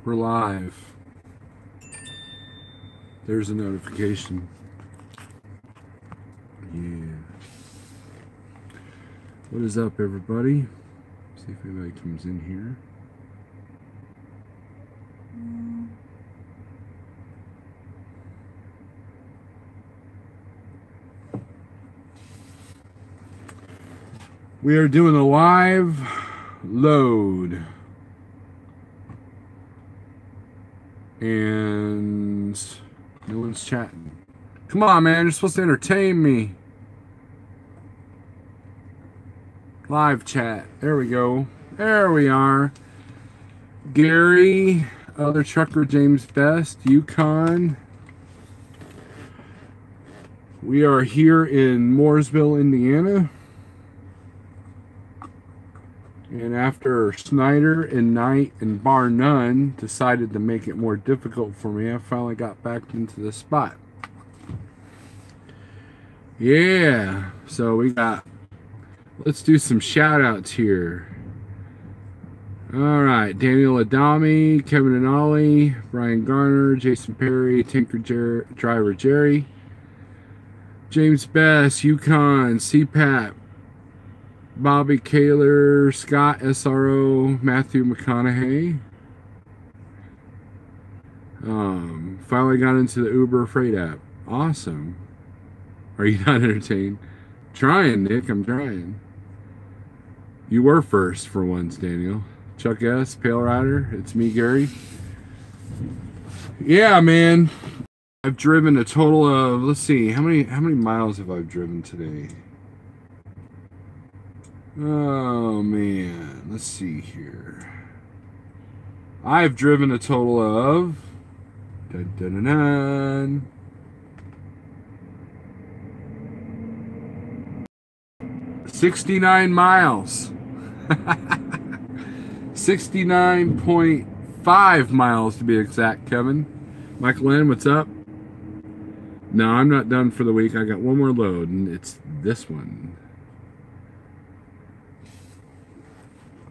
We're live. There's a notification. Yeah. What is up, everybody? See if anybody comes in here. We are doing a live load. And no one's chatting. Come on, man. You're supposed to entertain me. Live chat. There we go. There we are. Gary, other trucker, James Best, Yukon. We are here in Mooresville, Indiana. And after Snyder and Knight and Bar None decided to make it more difficult for me, I finally got back into the spot. Yeah, so we got, let's do some shout outs here. All right, Daniel Adami, Kevin and Ollie, Brian Garner, Jason Perry, Tinker Driver Jerry, James Best, Yukon, CPAP, Bobby Kaler, Scott SRO, Matthew McConaughey. Finally got into the Uber Freight app. Awesome. Are you not entertained? Trying, Nick. I'm trying. You were first for once, Daniel. Chuck S, Pale Rider. It's me, Gary. Yeah, man. I've driven a total of, let's see, how many miles have I driven today? Oh man, let's see here. I've driven a total of 69 miles. 69.5 miles to be exact, Kevin. Michael N, what's up? No, I'm not done for the week. I got one more load, and it's this one.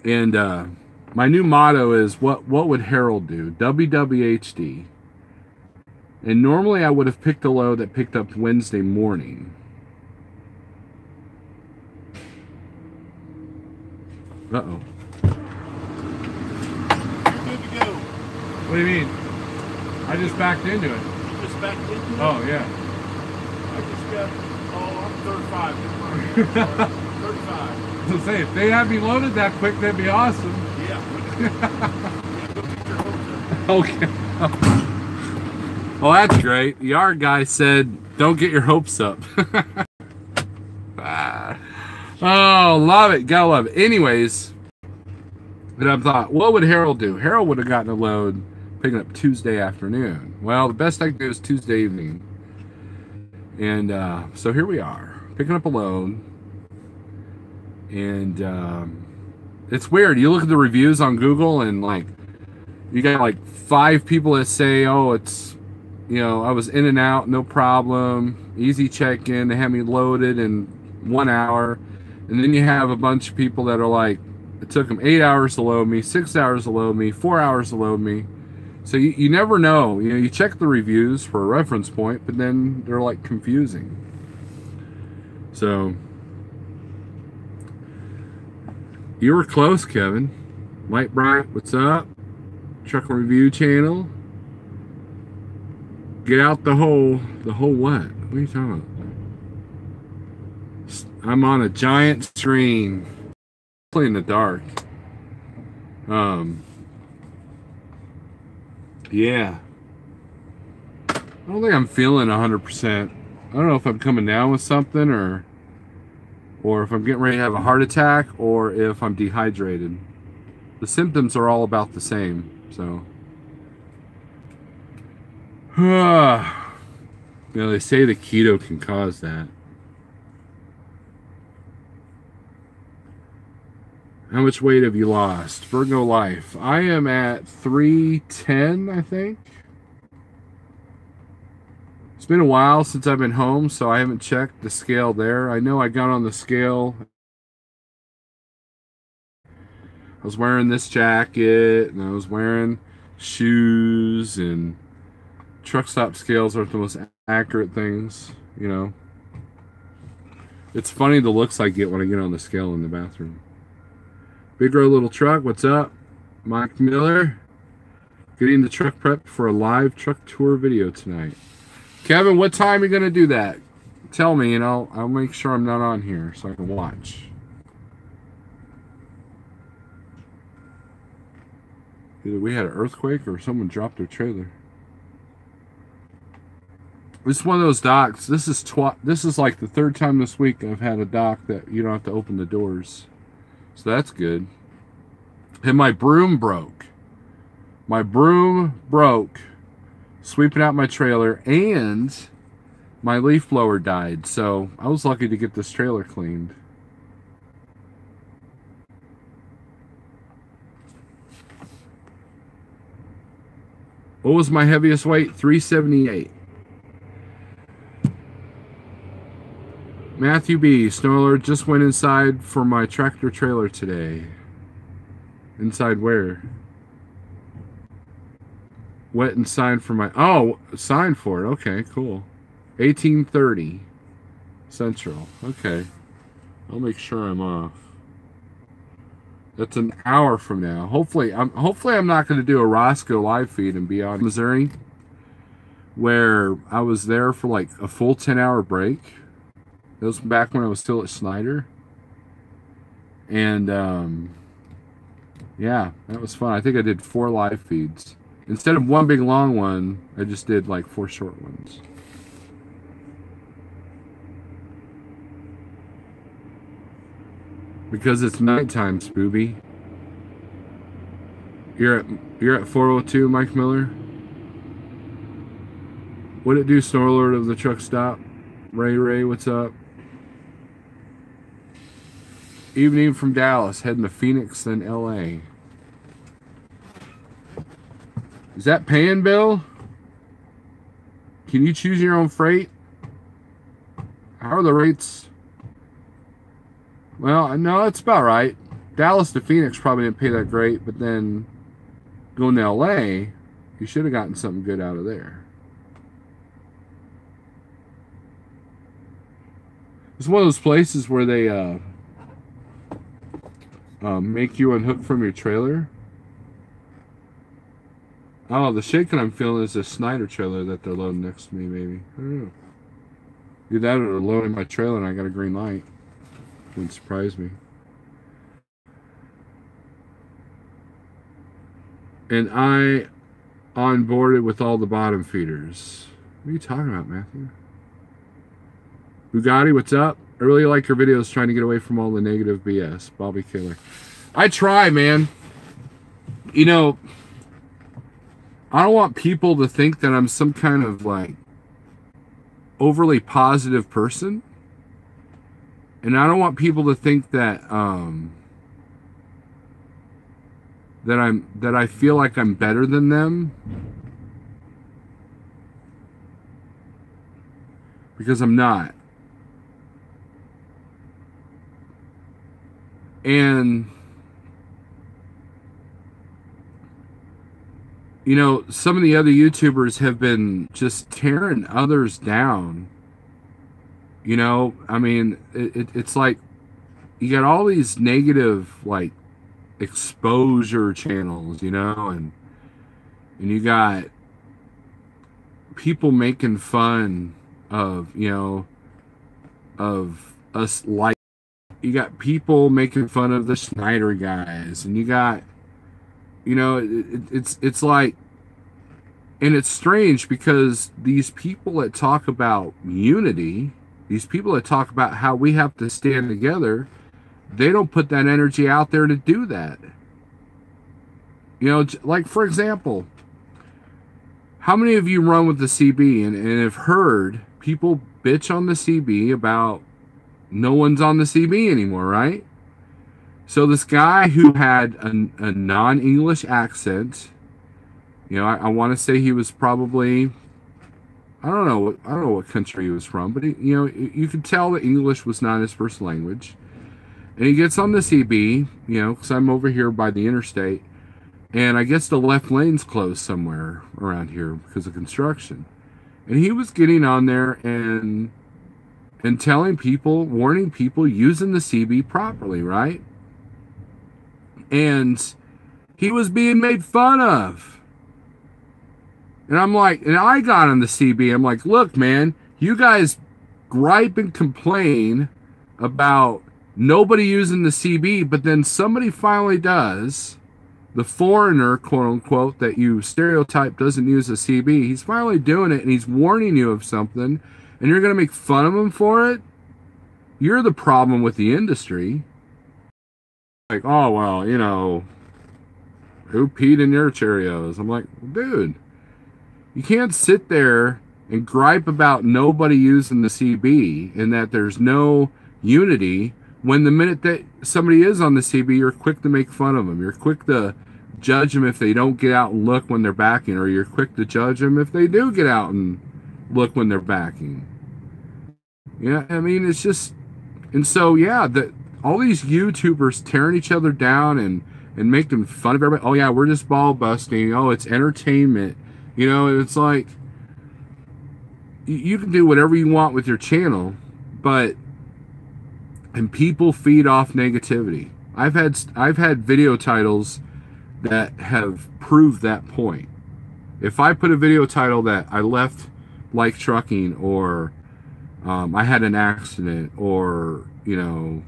And my new motto is, what would Harold do? WWHD. And normally I would have picked a load that picked up Wednesday morning. Uh-oh. You're good to go. What do you mean? I just backed into it. You just backed into it? Oh, yeah. I just got, I'm 35. 35. So say, if they had me loaded that quick, that'd be awesome. Yeah. Go get your hopes up. Okay. Well, that's great. The yard guy said, don't get your hopes up. Oh, love it. Gotta love it. Anyways, but I thought, what would Harold do? Harold would have gotten a load picking up Tuesday afternoon. Well, the best I could do is Tuesday evening. And so here we are, picking up a load. And it's weird. You look at the reviews on Google and like you got like 5 people that say, oh, it's, you know, I was in and out, no problem, easy check-in, they had me loaded in 1 hour. And then you have a bunch of people that are like, it took them 8 hours to load me, 6 hours to load me, 4 hours to load me. So you never know. You know, you check the reviews for a reference point, but then they're like confusing. So you were close, Kevin. Light Bright, what's up? Truck Review Channel. Get out the whole what? What are you talking about? I'm on a giant screen. In the dark. Yeah. I don't think I'm feeling 100%. I don't know if I'm coming down with something or if I'm getting ready to have a heart attack or if I'm dehydrated. The symptoms are all about the same, so. You know, they say the keto can cause that. How much weight have you lost? Virgo Life. I am at 310, I think. It's been a while since I've been home, so I haven't checked the scale there. I know I got on the scale. I was wearing this jacket, and I was wearing shoes, and truck stop scales aren't the most accurate things, you know. It's funny the looks I get when I get on the scale in the bathroom. Big Row Little Truck, what's up? Mike Miller, getting the truck prepped for a live truck tour video tonight. Kevin, what time are you going to do that? Tell me, and I'll make sure I'm not on here so I can watch. Either we had an earthquake or someone dropped their trailer. This is one of those docks. This is like the third time this week I've had a dock that you don't have to open the doors. So that's good. And my broom broke. My broom broke sweeping out my trailer, and my leaf blower died. So I was lucky to get this trailer cleaned. What was my heaviest weight? 378. Matthew B. Snow alert, just went inside for my tractor trailer today. Inside where? Went and signed for my... Oh, signed for it. Okay, cool. 1830 Central. Okay. I'll make sure I'm off. That's an hour from now. Hopefully I'm not going to do a Roscoe live feed and be on Missouri, where I was there for like a full 10-hour break. That was back when I was still at Snyder. And yeah, that was fun. I think I did 4 live feeds. Instead of one big long one, I just did like 4 short ones. Because it's nighttime, Spooby. You're at 402, Mike Miller. What it do, Snow Alert of the truck stop? Ray, what's up? Evening from Dallas, heading to Phoenix, then LA. Is that paying, Bill? Can you choose your own freight? How are the rates? Well, no, it's about right. Dallas to Phoenix probably didn't pay that great, but then going to LA, you should have gotten something good out of there. It's one of those places where they make you unhook from your trailer. Oh, the shaking I'm feeling is a Snyder trailer that they're loading next to me, maybe. I don't know. Do that or they're loading my trailer and I got a green light. Wouldn't surprise me. And I onboarded with all the bottom feeders. What are you talking about, Matthew? Bugatti, what's up? I really like your videos trying to get away from all the negative BS. Bobby Killer. I try, man. You know, I don't want people to think that I'm some kind of like overly positive person. And I don't want people to think that that I feel like I'm better than them. Because I'm not. And you know, some of the other YouTubers have been just tearing others down. You know, I mean, it's like you got all these negative, like, exposure channels, you know, and you got people making fun of, you know, of us, like, you got people making fun of the Snyder guys, and you got, you know, it's like, and it's strange because these people that talk about unity, these people that talk about how we have to stand together, they don't put that energy out there to do that. You know, like, for example, how many of you run with the CB and have heard people bitch on the CB about no one's on the CB anymore, right? So this guy who had a non-English accent, you know, I want to say he was probably, I don't know what country he was from, but he, you know, you could tell that English was not his first language. And he gets on the CB, you know, because I'm over here by the interstate, And I guess the left lane's closed somewhere around here because of construction. And he was getting on there and telling people, warning people, using the CB properly, right? And he was being made fun of. And I'm like, and I got on the CB. I'm like, look, man, you guys gripe and complain about nobody using the CB, but then somebody finally does. The foreigner, quote unquote, that you stereotype doesn't use a CB. He's finally doing it, and he's warning you of something, and you're going to make fun of him for it? You're the problem with the industry. Like, oh, well, you know, who peed in your Cheerios? I'm like, dude, you can't sit there and gripe about nobody using the CB and that there's no unity when the minute that somebody is on the CB, you're quick to make fun of them. You're quick to judge them if they don't get out and look when they're backing, or you're quick to judge them if they do get out and look when they're backing. Yeah, I mean, it's just, and so, yeah, all these YouTubers tearing each other down and making fun of everybody. Oh, yeah, we're just ball busting. Oh, it's entertainment. You know, it's like, you can do whatever you want with your channel, and people feed off negativity. I've had video titles that have proved that point. If I put a video title that I left like trucking, or I had an accident, or, you know,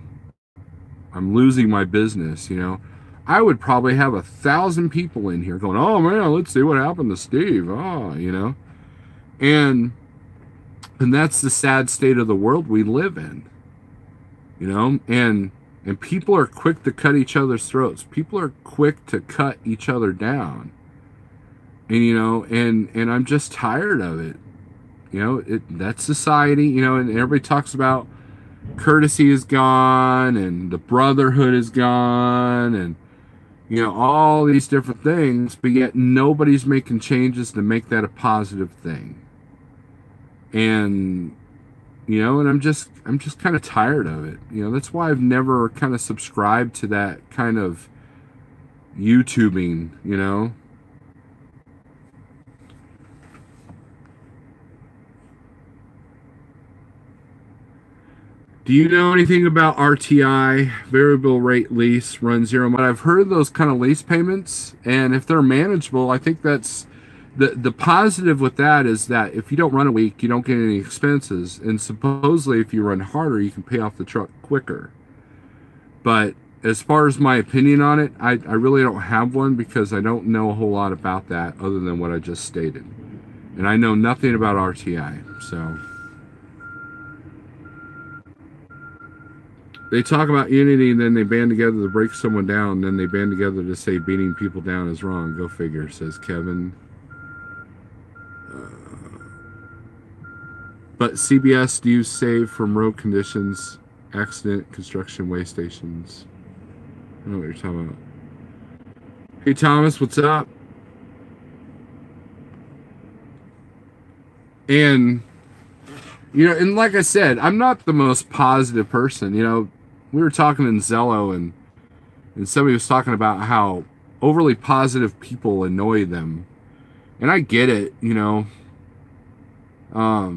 I'm losing my business, you know, I would probably have 1,000 people in here going, oh man, let's see what happened to Steve. Oh, you know, and that's the sad state of the world we live in, you know, and people are quick to cut each other's throats. People are quick to cut each other down. And, you know, and I'm just tired of it. You know, that's society, you know, and everybody talks about courtesy is gone and the brotherhood is gone and, you know, all these different things, but yet nobody's making changes to make that a positive thing. And, you know, and I'm just kind of tired of it. You know, that's why I've never kind of subscribed to that kind of YouTubing, you know. Do you know anything about RTI, variable rate lease, run zero mile? I've heard of those kind of lease payments, and if they're manageable, I think that's the positive with that is that if you don't run a week, you don't get any expenses, and supposedly if you run harder, you can pay off the truck quicker. But as far as my opinion on it, I really don't have one because I don't know a whole lot about that other than what I just stated, and I know nothing about RTI, so. They talk about unity, and then they band together to break someone down, and then they band together to say beating people down is wrong. Go figure, says Kevin. But CBS, do you save from road conditions, accident, construction, way stations? I don't know what you're talking about. Hey, Thomas, what's up? And, you know, and like I said, I'm not the most positive person, you know. We were talking in Zello, and somebody was talking about how overly positive people annoy them. And I get it, you know. I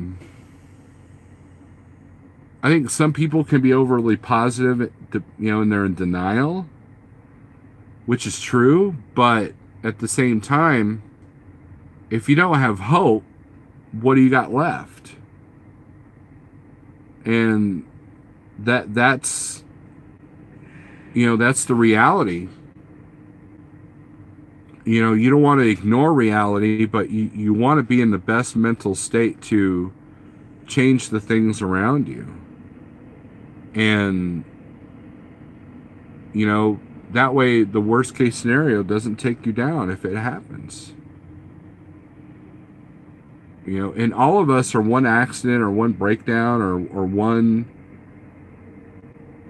think some people can be overly positive, you know, and they're in denial, which is true. But at the same time, if you don't have hope, what do you got left? And that's, you know, that's the reality. You know, you don't want to ignore reality, but you want to be in the best mental state to change the things around you. And, you know, that way the worst case scenario doesn't take you down if it happens. You know, and all of us are one accident or one breakdown or one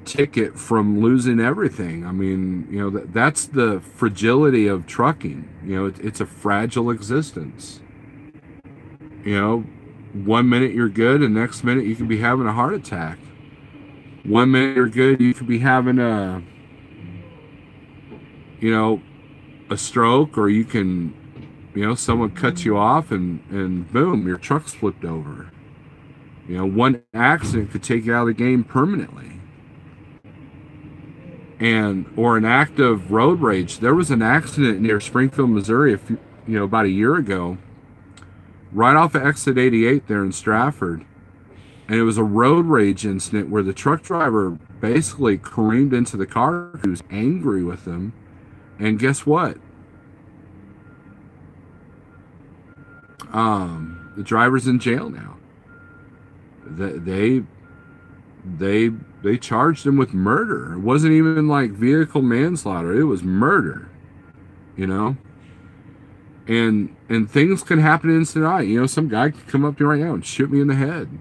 ticket from losing everything. I mean, you know, that's the fragility of trucking. You know, it's a fragile existence. You know, 1 minute you're good, and next minute you could be having a heart attack. 1 minute you're good, you could be having a a stroke, or you can, you know, someone cuts you off and boom, your truck's flipped over. You know, one accident could take you out of the game permanently. And, or an act of road rage. There was an accident near Springfield, Missouri, about a year ago, right off of exit 88 there in Stratford. And it was a road rage incident where the truck driver basically careened into the car. He was angry with them. And guess what? The driver's in jail now. They charged him with murder. It wasn't even like vehicle manslaughter. It was murder, you know? And things can happen instant eye. You know, some guy could come up to me right now and shoot me in the head.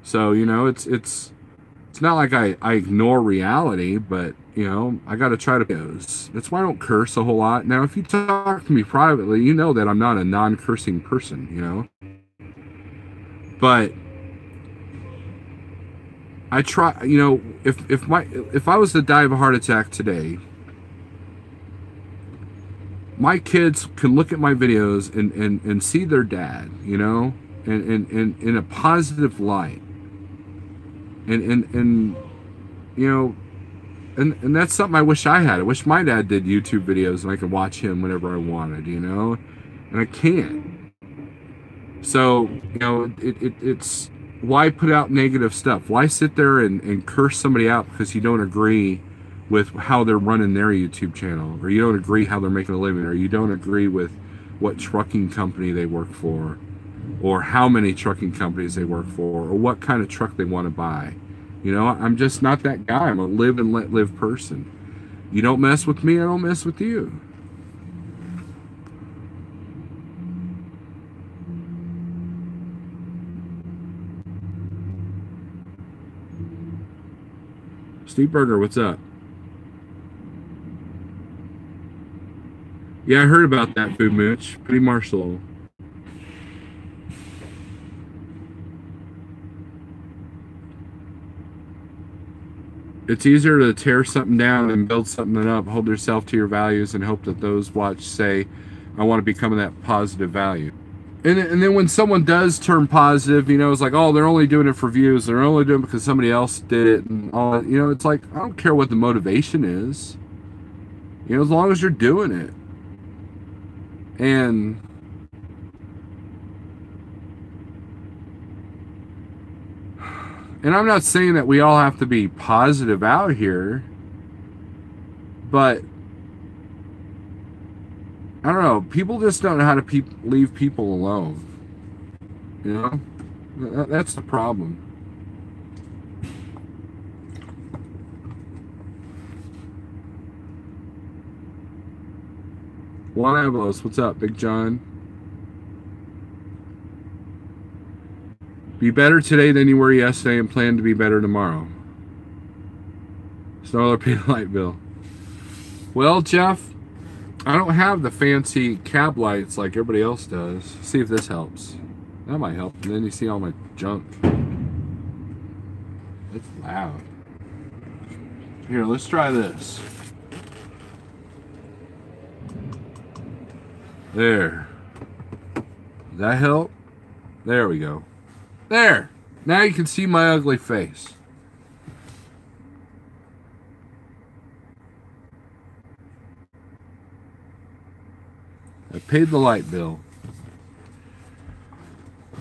So, you know, it's not like I ignore reality, but, you know, I got to try to... That's why I don't curse a whole lot. Now, if you talk to me privately, you know that I'm not a non-cursing person, you know? But I try, you know, if I was to die of a heart attack today, my kids can look at my videos and see their dad, you know, and in a positive light. And you know, and that's something I wish I had. I wish my dad did YouTube videos and I could watch him whenever I wanted, you know, and I can't. So, you know, it's why put out negative stuff? Why sit there and curse somebody out because you don't agree with how they're running their YouTube channel, or you don't agree how they're making a living, or you don't agree with what trucking company they work for, or how many trucking companies they work for, or what kind of truck they want to buy. You know, I'm just not that guy. I'm a live and let live person. You don't mess with me, I don't mess with you. Steve Berger, what's up? Yeah, I heard about that, Food Mooch. Pretty Marshall. It's easier to tear something down than build something up. Hold yourself to your values and hope that those watch say, I want to become that positive value. And then when someone does turn positive, you know, it's like, oh, they're only doing it for views. They're only doing it because somebody else did it. And all that. You know, it's like, I don't care what the motivation is. You know, as long as you're doing it. And I'm not saying that we all have to be positive out here, but I don't know. People just don't know how to leave people alone. You know? That's the problem. Juan Avalos, what's up, Big John? Be better today than you were yesterday and plan to be better tomorrow. Snarler paid light bill. Well, Jeff, I don't have the fancy cab lights like everybody else does. See if this helps. That might help. And then you see all my junk. It's loud. Here, let's try this. There. Does that help? There we go. There. Now you can see my ugly face. I paid the light bill.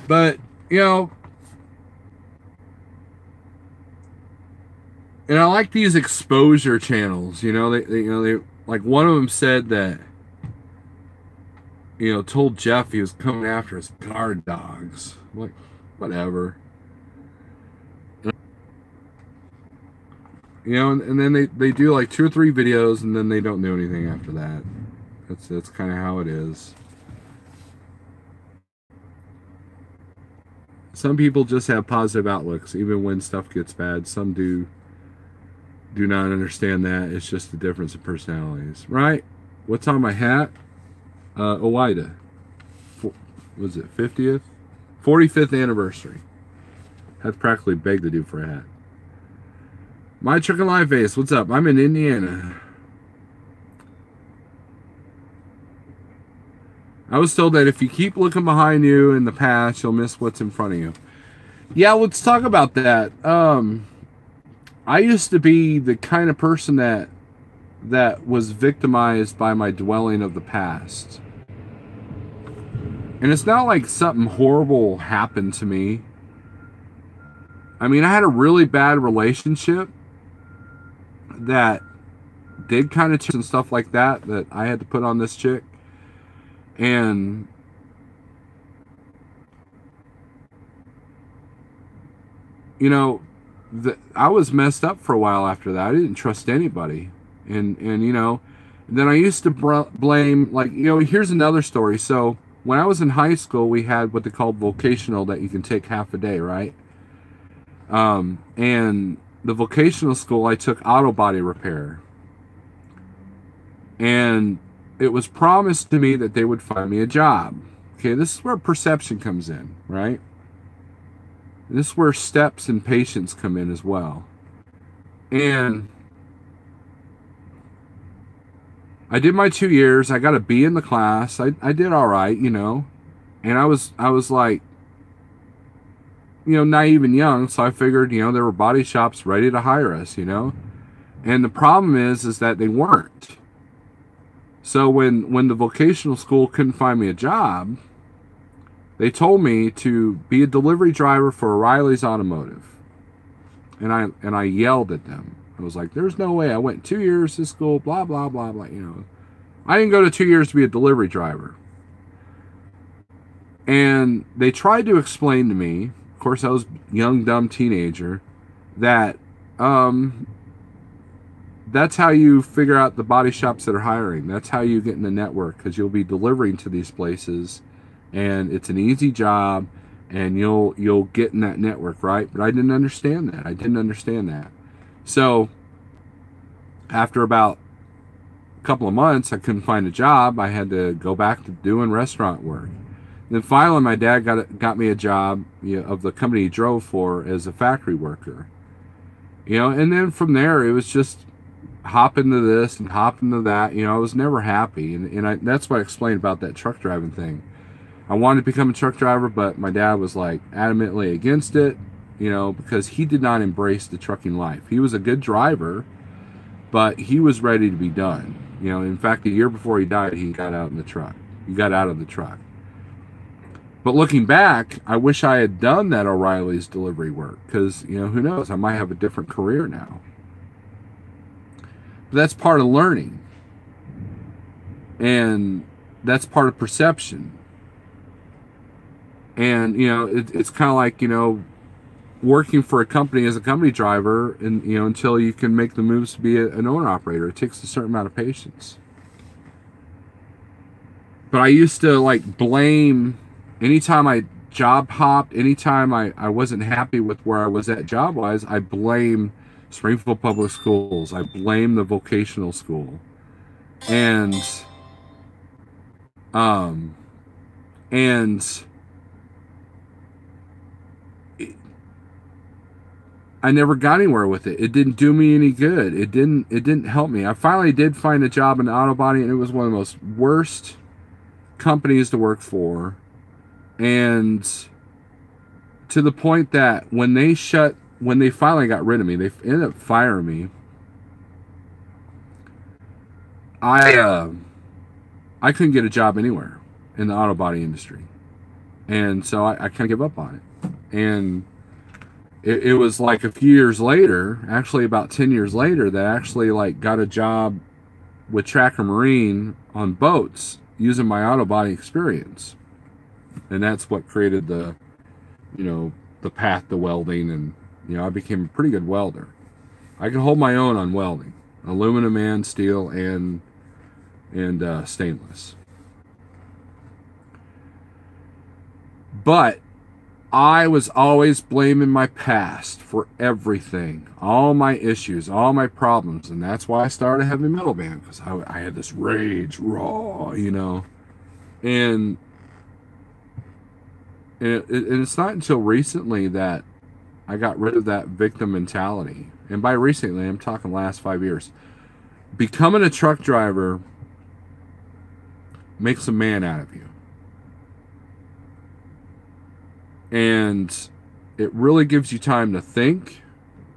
But, you know, and I like these exposure channels, you know, they like one of them said that, you know, told Jeff he was coming after his guard dogs. I'm like, whatever. You know, and then they do like 2 or 3 videos and then they don't do anything after that. That's kind of how it is. Some people just have positive outlooks, even when stuff gets bad. Some do not understand that. It's just the difference of personalities, right? What's on my hat? Oida. Was it 50th? 45th anniversary. Had to practically beg the dude for a hat. My Chicken Live Face, what's up? I'm in Indiana. I was told that if you keep looking behind you in the past, you'll miss what's in front of you. Yeah, let's talk about that. I used to be the kind of person that was victimized by my dwelling of the past. And it's not like something horrible happened to me. I mean, I had a really bad relationship that did kind of and stuff like that I had to put on this chick. And you know, I was messed up for a while after that. I didn't trust anybody. And you know, then I used to blame, like, you know, here's another story. So when I was in high school, we had what they called vocational that you can take half a day, right? And the vocational school, I took auto body repair. And it was promised to me that they would find me a job. Okay, this is where perception comes in, right? This is where steps and patience come in as well. And I did my 2 years. I got a B in the class. I did all right, you know. And I was like, you know, naive and young. So I figured, you know, there were body shops ready to hire us, you know. And the problem is that they weren't. So when the vocational school couldn't find me a job, they told me to be a delivery driver for O'Reilly's Automotive. And I yelled at them. I was like, there's no way. I went 2 years to school, blah, blah, blah, blah, you know. I didn't go to 2 years to be a delivery driver. And they tried to explain to me, of course I was a young, dumb teenager, that that's how you figure out the body shops that are hiring. That's how you get in the network, because you'll be delivering to these places, and it's an easy job, and you'll get in that network, right? But I didn't understand that. I didn't understand that. So after about a couple of months, I couldn't find a job. I had to go back to doing restaurant work. Then finally, my dad got me a job, you know, of the company he drove for as a factory worker. You know, and then from there, it was just hop into this and hop into that. You know, I was never happy. And that's what I explained about that truck driving thing. I wanted to become a truck driver, but my dad was like adamantly against it, you know, because he did not embrace the trucking life. He was a good driver, but he was ready to be done. You know, in fact, a year before he died, he got out in the truck. He got out of the truck. But looking back, I wish I had done that O'Reilly's delivery work, because, you know, who knows, I might have a different career now. But that's part of learning. And that's part of perception. And, you know, it's kind of like, you know, working for a company as a company driver, and, you know, until you can make the moves to be an owner-operator. It takes a certain amount of patience. But I used to, like, blame... Anytime I job hopped, anytime I wasn't happy with where I was at job-wise, I blame Springfield Public Schools. I blame the vocational school. And I never got anywhere with it. It didn't do me any good. It didn't help me. I finally did find a job in auto body, and it was one of the most worst companies to work for. And to the point that when they finally got rid of me, they ended up firing me. I couldn't get a job anywhere in the auto body industry. And so I kind of gave up on it. And it was like a few years later, actually about 10 years later, that I actually like got a job with Tracker Marine on boats using my auto body experience. And that's what created the, you know, the path to welding. And, you know, I became a pretty good welder. I can hold my own on welding. Aluminum and steel and stainless. But I was always blaming my past for everything. All my issues, all my problems. And that's why I started a heavy metal band. Because I had this rage, raw, you know. And it's not until recently that I got rid of that victim mentality. And by recently, I'm talking last 5 years. Becoming a truck driver makes a man out of you. And it really gives you time to think.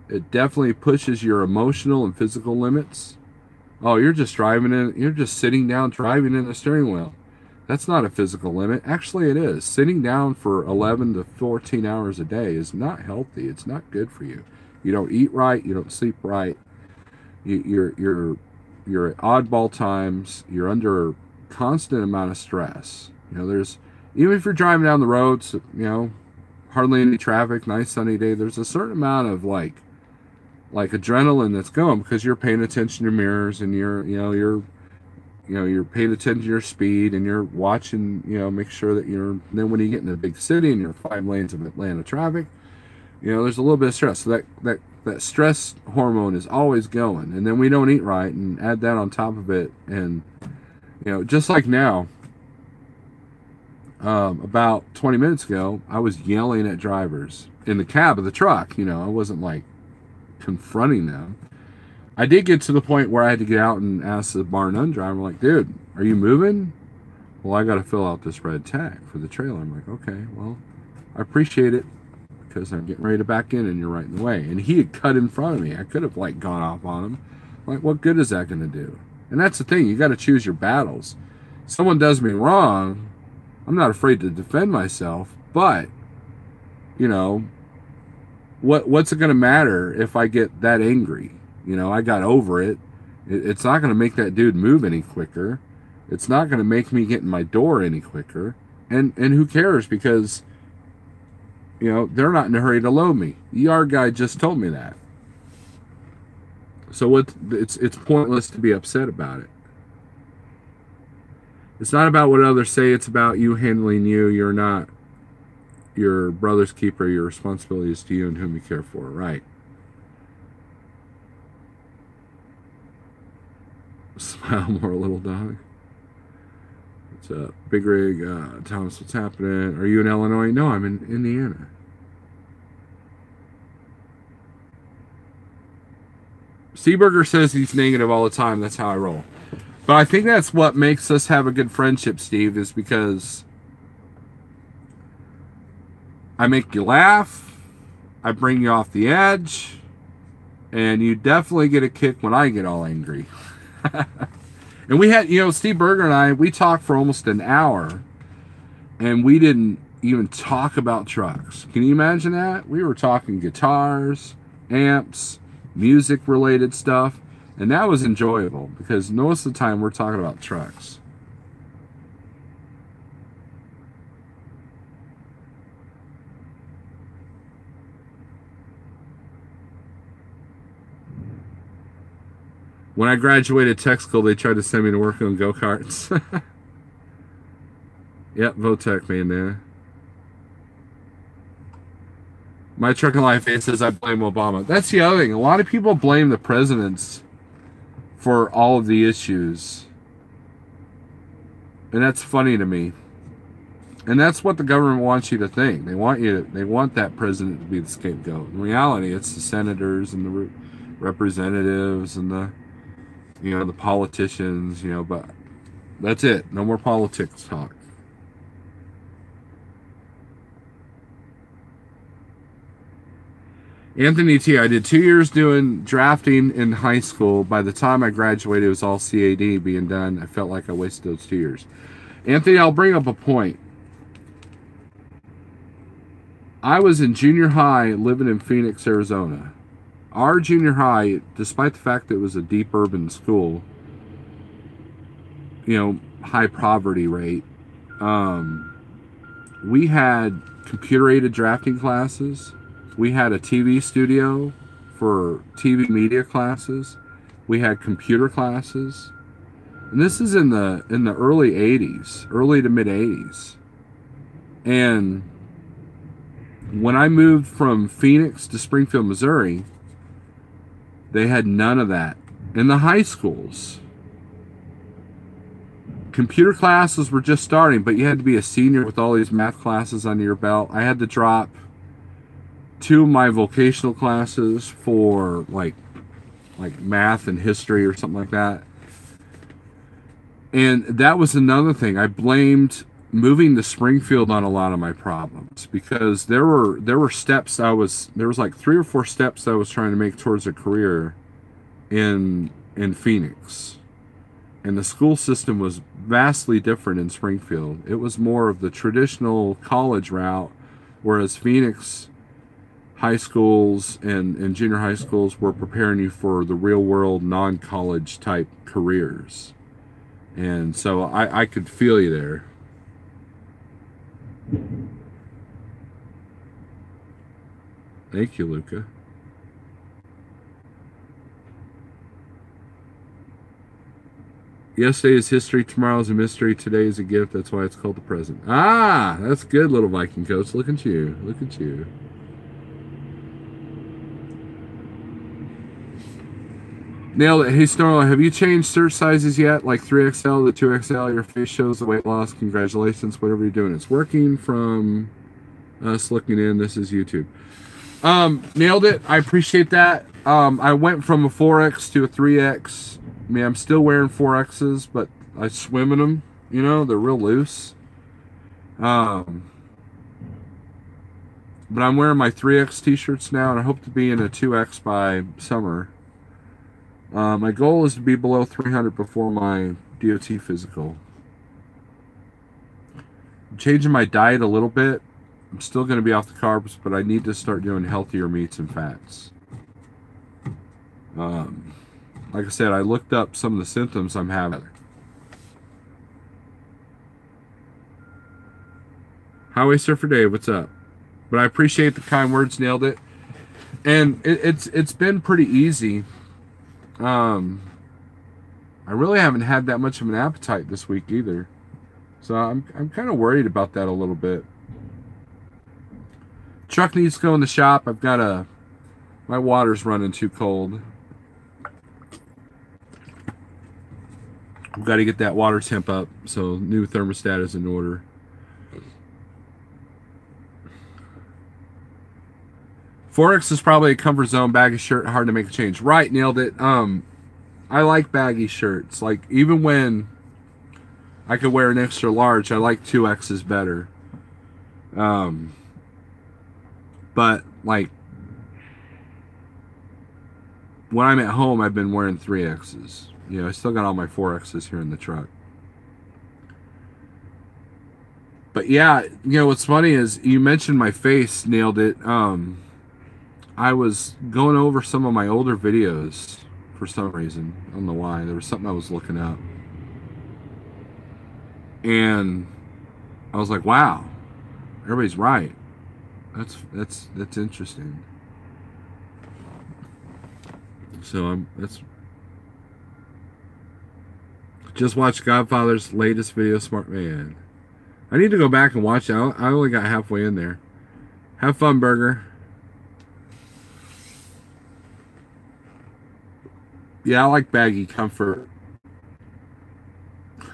It definitely pushes your emotional and physical limits. Oh, you're just driving in, you're just sitting down driving in the steering wheel. That's not a physical limit. Actually, it is. Sitting down for 11 to 14 hours a day is not healthy. It's not good for you. You don't eat right. You don't sleep right. You're at oddball times. You're under constant amount of stress. You know, there's, even if you're driving down the roads, you know, hardly any traffic, nice sunny day, there's a certain amount of like adrenaline that's going because you're paying attention to mirrors, and you're paying attention to your speed, and you're watching, make sure that then when you get in a big city and you're 5 lanes of Atlanta traffic, there's a little bit of stress. So that stress hormone is always going. And then we don't eat right and add that on top of it. And, just like now, about 20 minutes ago, I was yelling at drivers in the cab of the truck. I wasn't like confronting them. I did get to the point where I had to get out and ask the bar none driver, like, dude, are you moving? Well, I got to fill out this red tag for the trailer. I'm like, okay, well, I appreciate it because I'm getting ready to back in and you're right in the way. And he had cut in front of me. I could have like gone off on him. Like, what good is that going to do? And that's the thing. You got to choose your battles. Someone does me wrong, I'm not afraid to defend myself, but, what's it going to matter if I get that angry? I got over it. It's not going to make that dude move any quicker. It's not going to make me get in my door any quicker. And who cares? Because, they're not in a hurry to load me. The ER guy just told me that. So it's pointless to be upset about it. It's not about what others say. It's about you handling you. You're not your brother's keeper. Your responsibility is to you and whom you care for, right? Smile more, little dog. What's up? Big Rig, Thomas, what's happening? Are you in Illinois? No, I'm in Indiana. Seaburger says he's negative all the time. That's how I roll. But I think that's what makes us have a good friendship, Steve, is because I make you laugh, I bring you off the edge, and you definitely get a kick when I get all angry. And we had, Steve Berger and I, we talked for almost an hour, and we didn't even talk about trucks. Can you imagine that? We were talking guitars, amps, music-related stuff, and that was enjoyable because most of the time we're talking about trucks. When I graduated tech school, they tried to send me to work on go-karts. Yep, Votech, man, there. My Trucking Life Aid says I blame Obama. That's the other thing. A lot of people blame the presidents for all of the issues. And that's funny to me. And that's what the government wants you to think. They want that president to be the scapegoat. In reality, it's the senators and the representatives and the politicians, but that's it. No more politics talk. Anthony T, I did 2 years doing drafting in high school. By the time I graduated, it was all CAD being done. I felt like I wasted those 2 years. Anthony, I'll bring up a point. I was in junior high living in Phoenix, Arizona. Our junior high, despite the fact that it was a deep urban school, high poverty rate, we had computer-aided drafting classes. We had a TV studio for TV media classes. We had computer classes. And this is in the early 80s, early to mid 80s. And when I moved from Phoenix to Springfield, Missouri, they had none of that in the high schools. Computer classes were just starting, but you had to be a senior with all these math classes under your belt. I had to drop 2 of my vocational classes for like math and history or something like that. And that was another thing. I blamed moving to Springfield on a lot of my problems, because there were steps there was like 3 or 4 steps I was trying to make towards a career in Phoenix. And the school system was vastly different in Springfield. It was more of the traditional college route, whereas Phoenix high schools and junior high schools were preparing you for the real world non-college type careers. And so I could feel you there. Thank you, Luca. Yesterday is history, tomorrow is a mystery, today is a gift. That's why it's called the present. Ah, that's good, little Viking coach. Look at you. Look at you. Nailed it. Hey, Snorla, have you changed search sizes yet? Like 3XL to 2XL? Your face shows the weight loss. Congratulations. Whatever you're doing, it's working. From us looking in, this is YouTube. Nailed it. I appreciate that. I went from a 4X to a 3X. I mean, I'm still wearing 4Xs, but I swim in them. You know, they're real loose. But I'm wearing my 3X t-shirts now, and I hope to be in a 2X by summer. My goal is to be below 300 before my DOT physical. I'm changing my diet a little bit. I'm still going to be off the carbs, but I need to start doing healthier meats and fats. Like I said, I looked up some of the symptoms I'm having. Highway Surfer Dave, what's up? But I appreciate the kind words. Nailed it. And it's been pretty easy. I really haven't had that much of an appetite this week either, so I'm kind of worried about that a little bit. Truck needs to go in the shop. I've got my water's running too cold. I've got to get that water temp up, so new thermostat is in order. Forex is probably a comfort zone. Baggy shirt, hard to make a change. Right, nailed it. I like baggy shirts. Like, even when I could wear an extra large, I like 2Xs better. But like, when I'm at home, I've been wearing 3Xs. You know, I still got all my 4Xs here in the truck. But yeah, you know, what's funny is you mentioned my face. Nailed it. I was going over some of my older videos for some reason. I don't know why. There was something I was looking up. And I was like, wow, everybody's right. That's interesting. So that's just watched Godfather's latest video, Smart Man. I need to go back and watch it. I only got halfway in there. Have fun, Burger. Yeah, I like baggy comfort.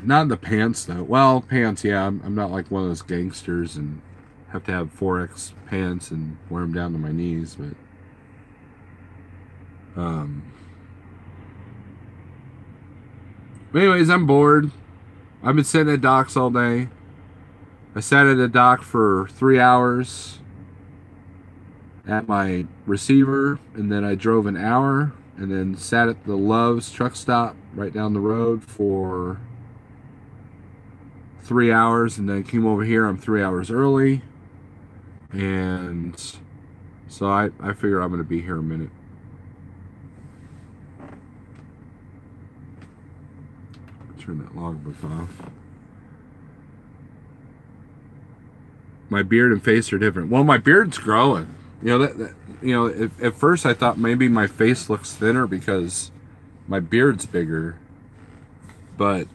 Not in the pants, though. Well, pants, yeah. I'm not like one of those gangsters and have to have 4X pants and wear them down to my knees, but anyways, I'm bored. I've been sitting at docks all day. I sat at a dock for 3 hours at my receiver, and then I drove an hour, and then sat at the Love's truck stop right down the road for 3 hours, and then came over here. I'm 3 hours early, and so I figure I'm going to be here a minute. Turn that logbook off. My beard and face are different. Well, my beard's growing. You know, at first I thought maybe my face looks thinner because my beard's bigger, but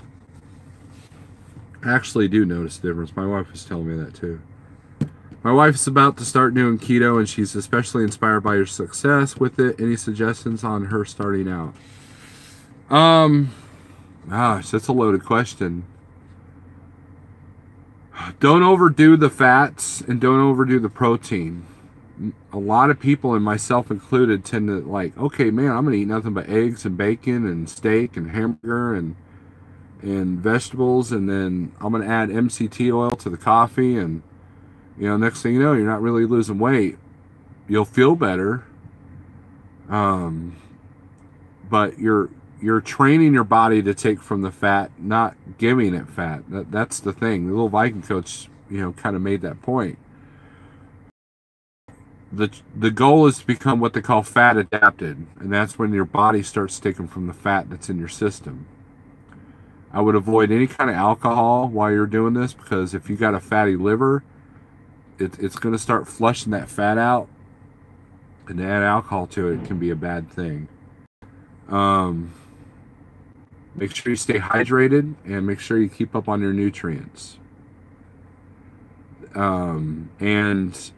I actually do notice a difference. My wife was telling me that too. My wife's about to start doing keto, and she's especially inspired by your success with it. Any suggestions on her starting out? Gosh, that's a loaded question. Don't overdo the fats and don't overdo the protein. A lot of people, and myself included, tend to like, okay, man, I'm gonna eat nothing but eggs and bacon and steak and hamburger, and and vegetables, and then I'm going to add MCT oil to the coffee, and next thing you know, you're not really losing weight. You'll feel better, but you're training your body to take from the fat, not giving it fat. That's the thing. The little Viking coach, kind of made that point. The goal is to become what they call fat adapted, and that's when your body starts taking from the fat that's in your system. I would avoid any kind of alcohol while you're doing this, because if you got a fatty liver, it's going to start flushing that fat out, and to add alcohol to it can be a bad thing. Make sure you stay hydrated, and make sure you keep up on your nutrients. And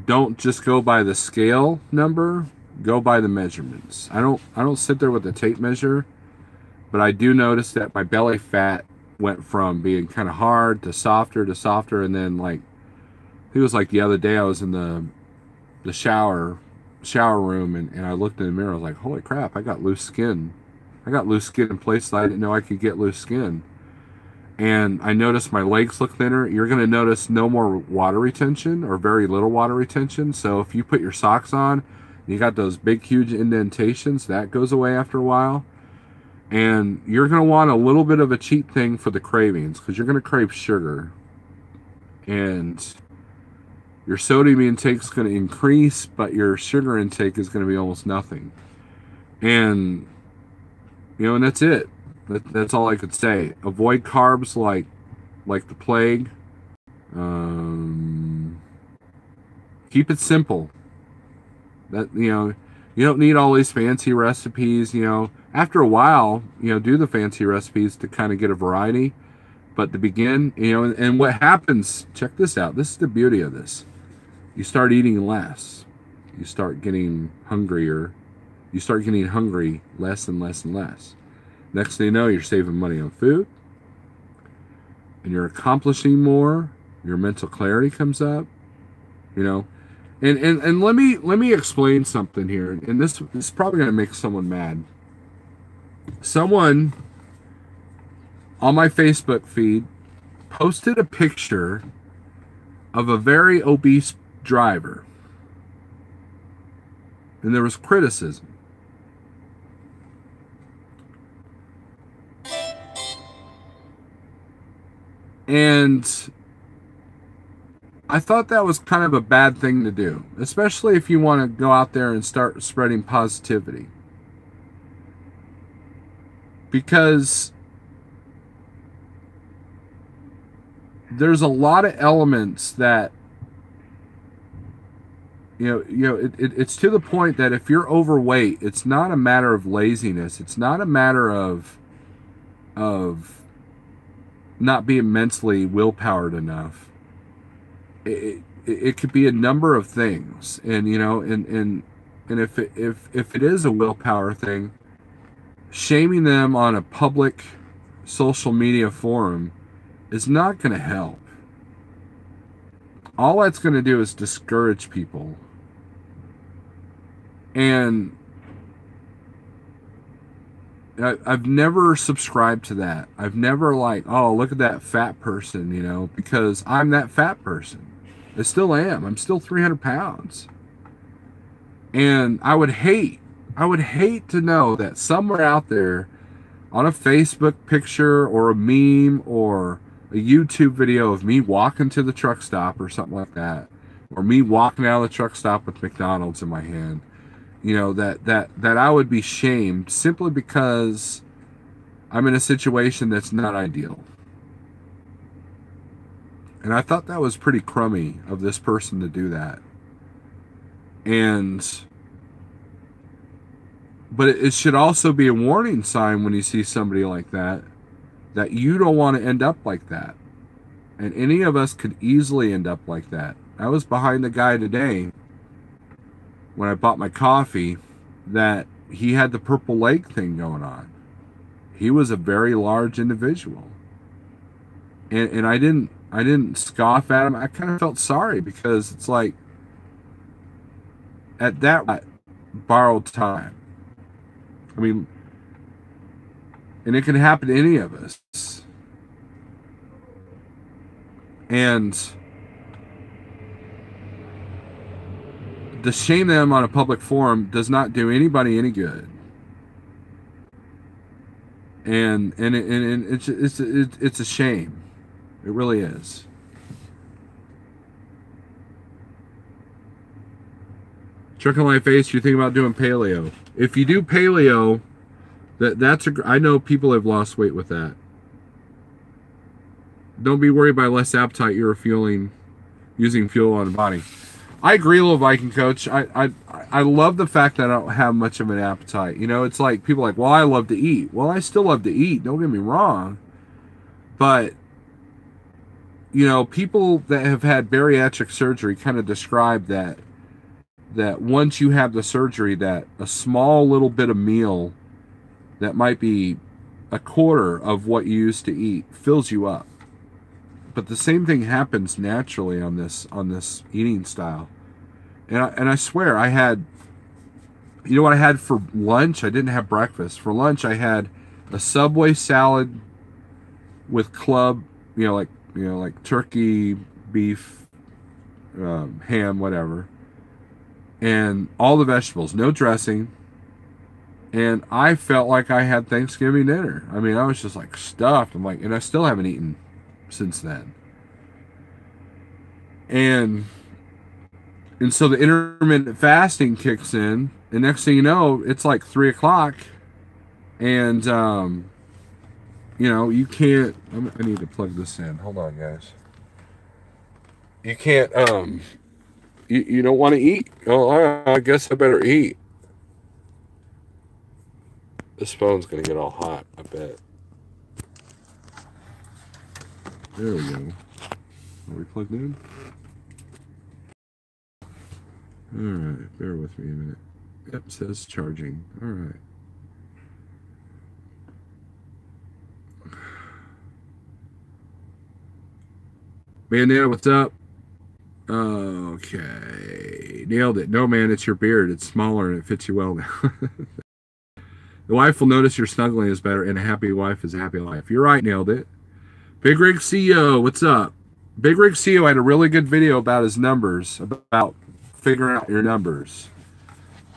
don't just go by the scale number, go by the measurements. I don't sit there with a tape measure, but I do notice that my belly fat went from being kind of hard to softer, and then, like, it was like the other day I was in the shower room, and I looked in the mirror. I was like, holy crap, I got loose skin. I got loose skin in places I didn't know I could get loose skin. And I noticed my legs look thinner. You're going to notice no more water retention, or very little water retention. So if you put your socks on, you got those big, huge indentations, that goes away after a while. And you're going to want a little bit of a cheat thing for the cravings, because you're going to crave sugar. And your sodium intake is going to increase, but your sugar intake is going to be almost nothing. And, and that's it. That's all I could say. Avoid carbs like the plague. Keep it simple. That, you don't need all these fancy recipes. After a while, do the fancy recipes to kind of get a variety. But to begin, and what happens, check this out. This is the beauty of this. You start eating less. You start getting hungrier. You start getting hungry less and less and less. Next thing you know, you're saving money on food, and you're accomplishing more. Your mental clarity comes up, and let me explain something here. And this is probably going to make someone mad. Someone on my Facebook feed posted a picture of a very obese driver, and there was criticism. And I thought that was kind of a bad thing to do, especially if you want to go out there and start spreading positivity. Because there's a lot of elements that, it's to the point that if you're overweight, it's not a matter of laziness. It's not a matter of not being mentally willpowered enough. It could be a number of things, and if it is a willpower thing, shaming them on a public social media forum is not going to help. All that's going to do is discourage people. And I've never subscribed to that. I've never oh, look at that fat person, because I'm that fat person. I still am. I'm still 300 pounds. And I would hate to know that somewhere out there on a Facebook picture or a meme or a YouTube video of me walking to the truck stop or something like that, or me walking out of the truck stop with McDonald's in my hand, that I would be shamed simply because I'm in a situation that's not ideal. And I thought that was pretty crummy of this person to do that. But it should also be a warning sign when you see somebody like that you don't want to end up like that. And any of us could easily end up like that. I was behind the guy today when I bought my coffee that he had the purple leg thing going on. He was a very large individual. And I didn't scoff at him. I kind of felt sorry, because it's like, at that borrowed time. I mean, And it can happen to any of us. And to shame them on a public forum does not do anybody any good. And it's a shame. It really is. Truck and Life Ace, you think about doing paleo. If you do paleo, I know people have lost weight with that. Don't be worried by less appetite you're fueling, using fuel on the body. I agree, little Viking coach. I love the fact that I don't have much of an appetite. You know, it's like people are like, well, I love to eat. Well, I still love to eat. Don't get me wrong. But, you know, people that have had bariatric surgery kind of describe that once you have the surgery, that a small little bit of meal that might be a quarter of what you used to eat fills you up. But the same thing happens naturally on this eating style. And I swear, I had, you know what I had for lunch? I didn't have breakfast. For lunch, I had a Subway salad with club, like turkey, beef, ham, whatever, and all the vegetables, no dressing. And I felt like I had Thanksgiving dinner. I mean, I was just like stuffed. I'm like, and I still haven't eaten since then. And so the intermittent fasting kicks in, and next thing you know, it's like 3 o'clock, and you know, you can't. I need to plug this in. Hold on, guys. You can't. You don't want to eat. Oh, I guess I better eat. This phone's gonna get all hot, I bet. There we go. Are we plugged in? Alright, bear with me a minute. Yep, it says charging. Alright. Bandana, what's up? Okay. Nailed it. No, man, it's your beard. It's smaller and it fits you well now. The wife will notice your snuggling is better, and a happy wife is a happy life. You're right, nailed it. Big Rig CEO, what's up? Big Rig CEO had a really good video about his numbers, about figuring out your numbers.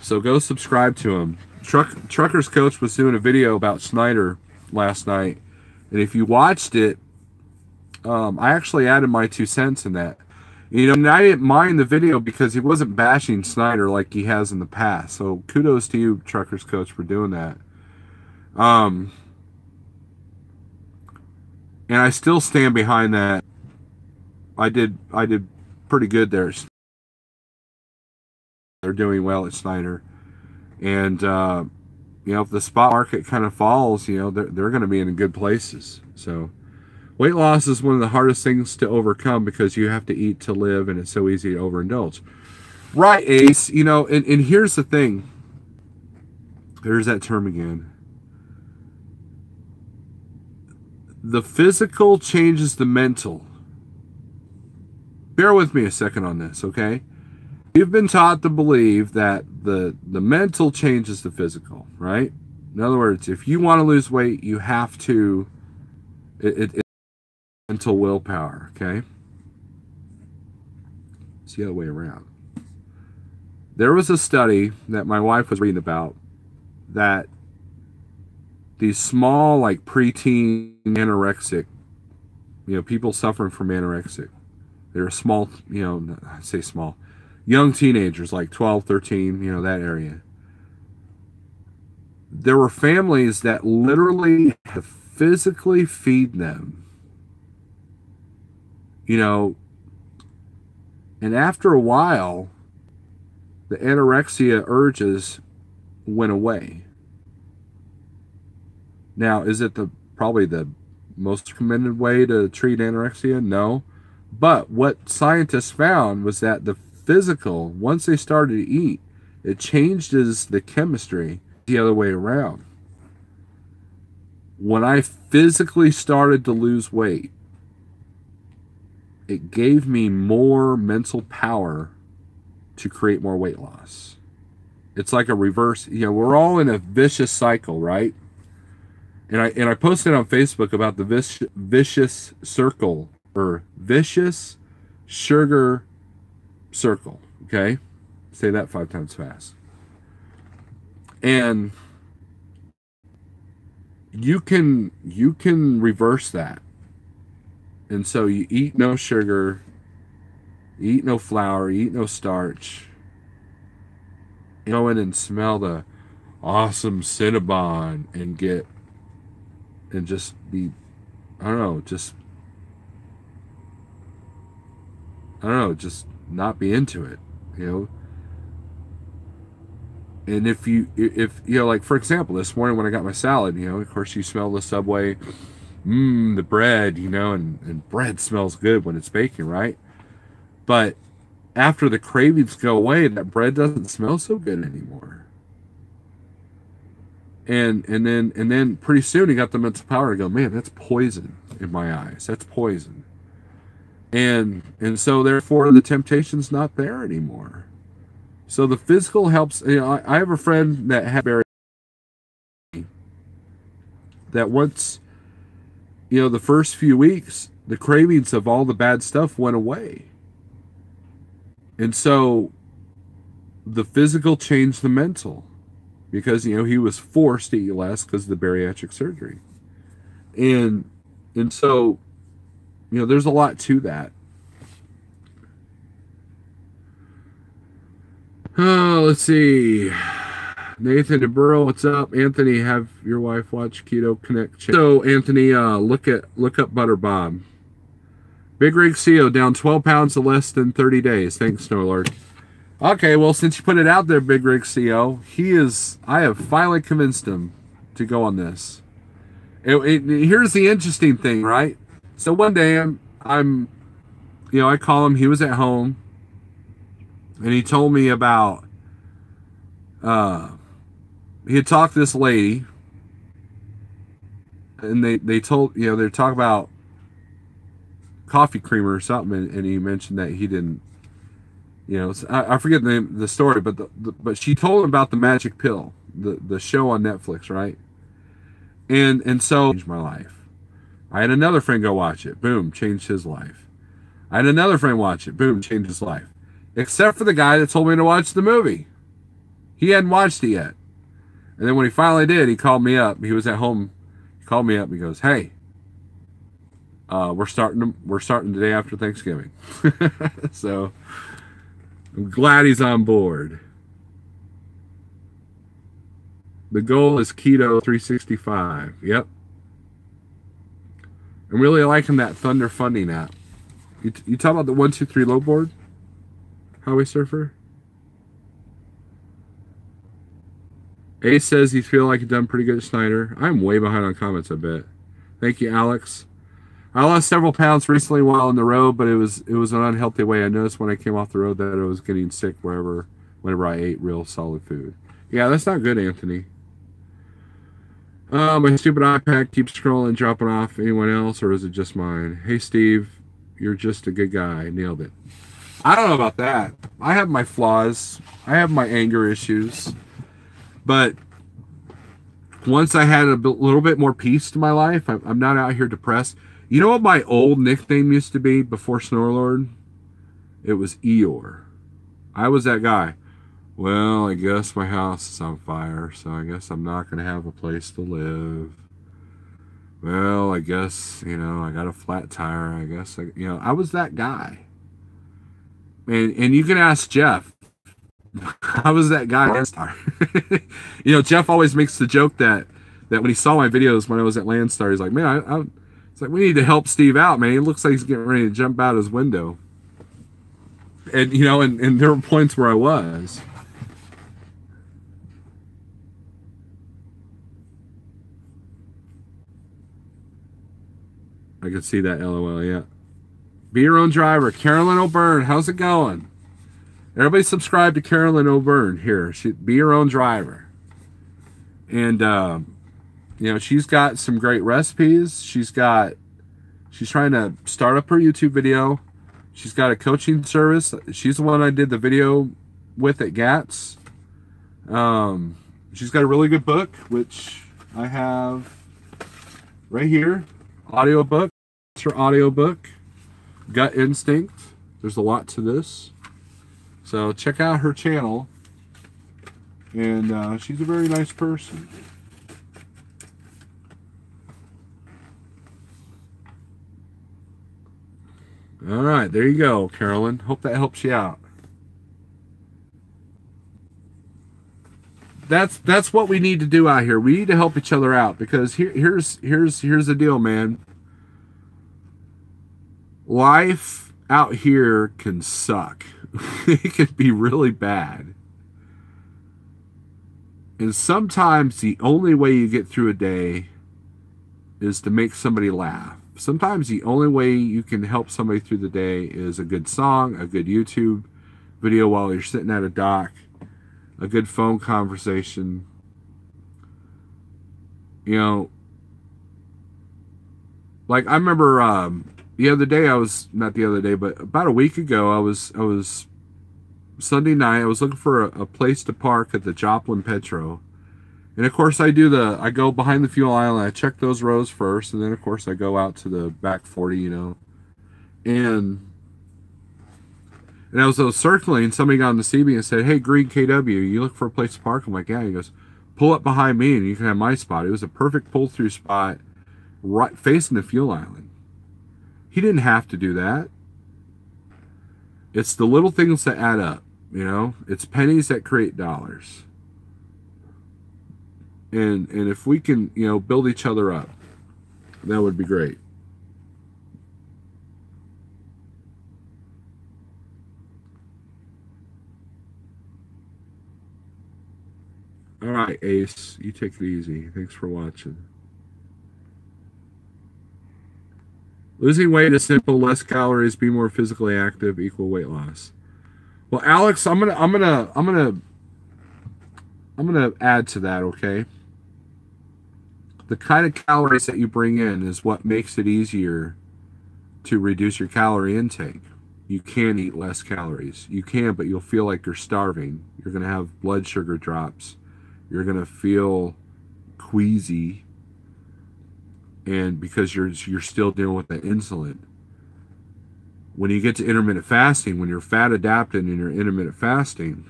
So go subscribe to him. Trucker's Coach was doing a video about Snyder last night, and if you watched it, I actually added my 2 cents in that. You know, and I didn't mind the video because he wasn't bashing Snyder like he has in the past. So kudos to you, Trucker's Coach, for doing that. And I still stand behind that. I did pretty good there. They're doing well at Snyder. And, you know, if the spot market kind of falls, you know, they're going to be in good places. So weight loss is one of the hardest things to overcome because you have to eat to live, and it's so easy to overindulge. Right, Ace. You know, and here's the thing. There's that term again. The physical changes the mental. Bear with me a second on this, okay? You've been taught to believe that the mental changes the physical, right? In other words, if you want to lose weight, you have to... It's mental willpower, okay? It's the other way around. There was a study that my wife was reading about that these small, like preteen anorexic, you know, people suffering from anorexic, they're small, you know, I say small, young teenagers like 12, 13, you know, that area. There were families that literally had to physically feed them. You know, and after a while, the anorexia urges went away. Now, is it probably the most recommended way to treat anorexia? No. But what scientists found was that the physical, once they started to eat, it changes the chemistry the other way around. When I physically started to lose weight, it gave me more mental power to create more weight loss. It's like a reverse, you know, we're all in a vicious cycle, right? And I posted on Facebook about the vicious circle, or vicious sugar circle. Okay, say that 5 times fast. And you can reverse that. And so you eat no sugar, you eat no flour, you eat no starch. You go in and smell the awesome Cinnabon and just be, I don't know, just not be into it, you know. And if you know, like for example, this morning when I got my salad, you know, of course you smell the Subway, the bread, you know, and bread smells good when it's baking, right? But after the cravings go away, that bread doesn't smell so good anymore. And then pretty soon he got the mental power to go, man, that's poison in my eyes. That's poison. And so therefore the temptation's not there anymore. So the physical helps. You know, I have a friend that had that once, you know, the first few weeks, the cravings of all the bad stuff went away. And so the physical changed the mental, because, you know, he was forced to eat less because of the bariatric surgery. And so, you know, there's a lot to that. Oh, let's see. Nathan DeBurrow, what's up? Anthony, have your wife watch Keto Connect. So, Anthony, look up Butter Bob. Big Rig CEO down 12 pounds in less than 30 days. Thanks, Snowlord. Okay, well, since you put it out there, Big Rig CEO, I have finally convinced him to go on this. Here's the interesting thing, right? So one day I'm, you know, I call him, he was at home, and he told me about, he had talked to this lady, and they told, you know, they're talking about coffee creamer or something, and he mentioned that he didn't, you know, I forget the name, the story, but she told him about the magic pill, the show on Netflix, right? And so changed my life. I had another friend go watch it, boom, changed his life. I had another friend watch it, boom, changed his life. Except for the guy that told me to watch the movie. He hadn't watched it yet. And then when he finally did, he called me up. He was at home. He called me up. He goes, "Hey, we're starting the day after Thanksgiving." So I'm glad he's on board. The goal is Keto 365. Yep. I'm really liking that Thunder Funding app. You talk about the 123 low board? Highway Surfer? Ace says he feel like he done pretty good at Snyder. I'm way behind on comments, I bet. Thank you, Alex. I lost several pounds recently while on the road, but it was an unhealthy way. I noticed when I came off the road that I was getting sick whenever I ate real solid food. Yeah, that's not good, Anthony. My stupid iPad keeps scrolling, dropping off. Anyone else, or is it just mine? Hey, Steve, you're just a good guy. Nailed it. I don't know about that. I have my flaws. I have my anger issues. But once I had a little bit more peace to my life, I'm not out here depressed. You know what my old nickname used to be before Snorlord? It was Eeyore. I was that guy. Well, I guess my house is on fire, so I guess I'm not going to have a place to live. Well, I guess, you know, I got a flat tire. I guess, I was that guy. And you can ask Jeff. I was that guy. Landstar. You know, Jeff always makes the joke that when he saw my videos when I was at Landstar, he's like, man, it's like, we need to help Steve out, man. He looks like he's getting ready to jump out his window. And, you know, and there were points where I was. I could see that, LOL, yeah. Be your own driver. Carolyn O'Byrne, how's it going? Everybody subscribe to Carolyn O'Byrne here. Be your own driver. And, you know, she's got some great recipes. She's trying to start up her YouTube video. She's got a coaching service. She's the one I did the video with at GATS. She's got a really good book, which I have right here, audiobook. It's her audiobook, Gut Instinct. There's a lot to this. So check out her channel. And she's a very nice person. All right, there you go, Carolyn. Hope that helps you out. That's what we need to do out here. We need to help each other out, because here's the deal, man. Life out here can suck. It can be really bad. And sometimes the only way you get through a day is to make somebody laugh. Sometimes the only way you can help somebody through the day is a good song, a good YouTube video while you're sitting at a dock, a good phone conversation. You know, like I remember the other day, not the other day, but about a week ago, I was Sunday night, I was looking for a place to park at the Joplin Petro. And of course I go behind the fuel aisle and I check those rows first, and then of course I go out to the back 40, you know. And as I was circling, somebody got on the CB and said, "Hey, Green KW, you look for a place to park?" I'm like, "Yeah." He goes, "Pull up behind me and you can have my spot." It was a perfect pull-through spot right facing the fuel island. He didn't have to do that. It's the little things that add up, you know. It's pennies that create dollars. And if we can, you know, build each other up, that would be great. All right, Ace, you take it easy. Thanks for watching. Losing weight is simple. Less calories, be more physically active, equal weight loss. Well, Alex, I'm gonna add to that, okay? The kind of calories that you bring in is what makes it easier to reduce your calorie intake. You can eat less calories. You can, but you'll feel like you're starving. You're gonna have blood sugar drops. You're gonna feel queasy, and because you're still dealing with the insulin. When you get to intermittent fasting, when you're fat adapted and you're intermittent fasting,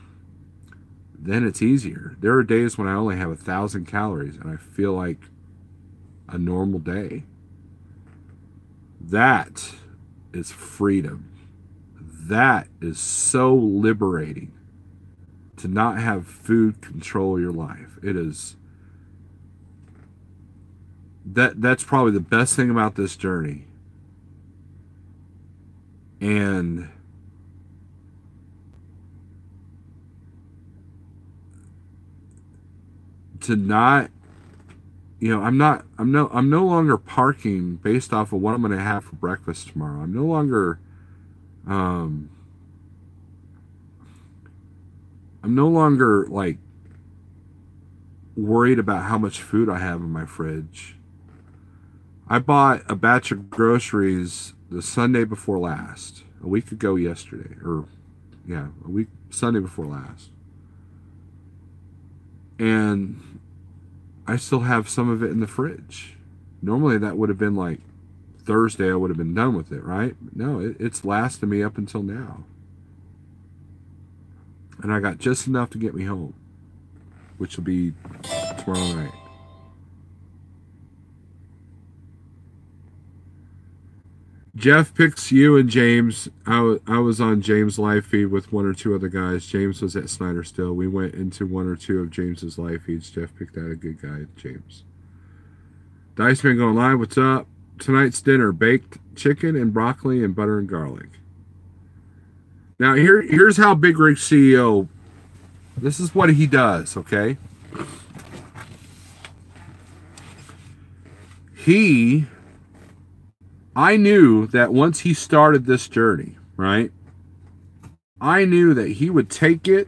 then it's easier. There are days when I only have 1,000 calories and I feel like a normal day. That is freedom. That is so liberating, to not have food control your life. It is. That's probably the best thing about this journey. And to not, you know, I'm no longer parking based off of what I'm going to have for breakfast tomorrow. I'm no longer like worried about how much food I have in my fridge. I bought a batch of groceries the Sunday before last, a week ago yesterday, or yeah, Sunday before last. And I still have some of it in the fridge. Normally that would have been like Thursday, I would have been done with it, right? No, it's lasted me up until now. And I got just enough to get me home, which will be tomorrow night. Jeff picks you and James. I was on James' live feed with one or two other guys. James was at Snyder still. We went into one or two of James's live feeds. Jeff picked out a good guy, James. Diceman going live. What's up? Tonight's dinner: baked chicken and broccoli and butter and garlic. Now here's how Big Rig CEO. This is what he does. Okay. I knew that once he started this journey, right? I knew that he would take it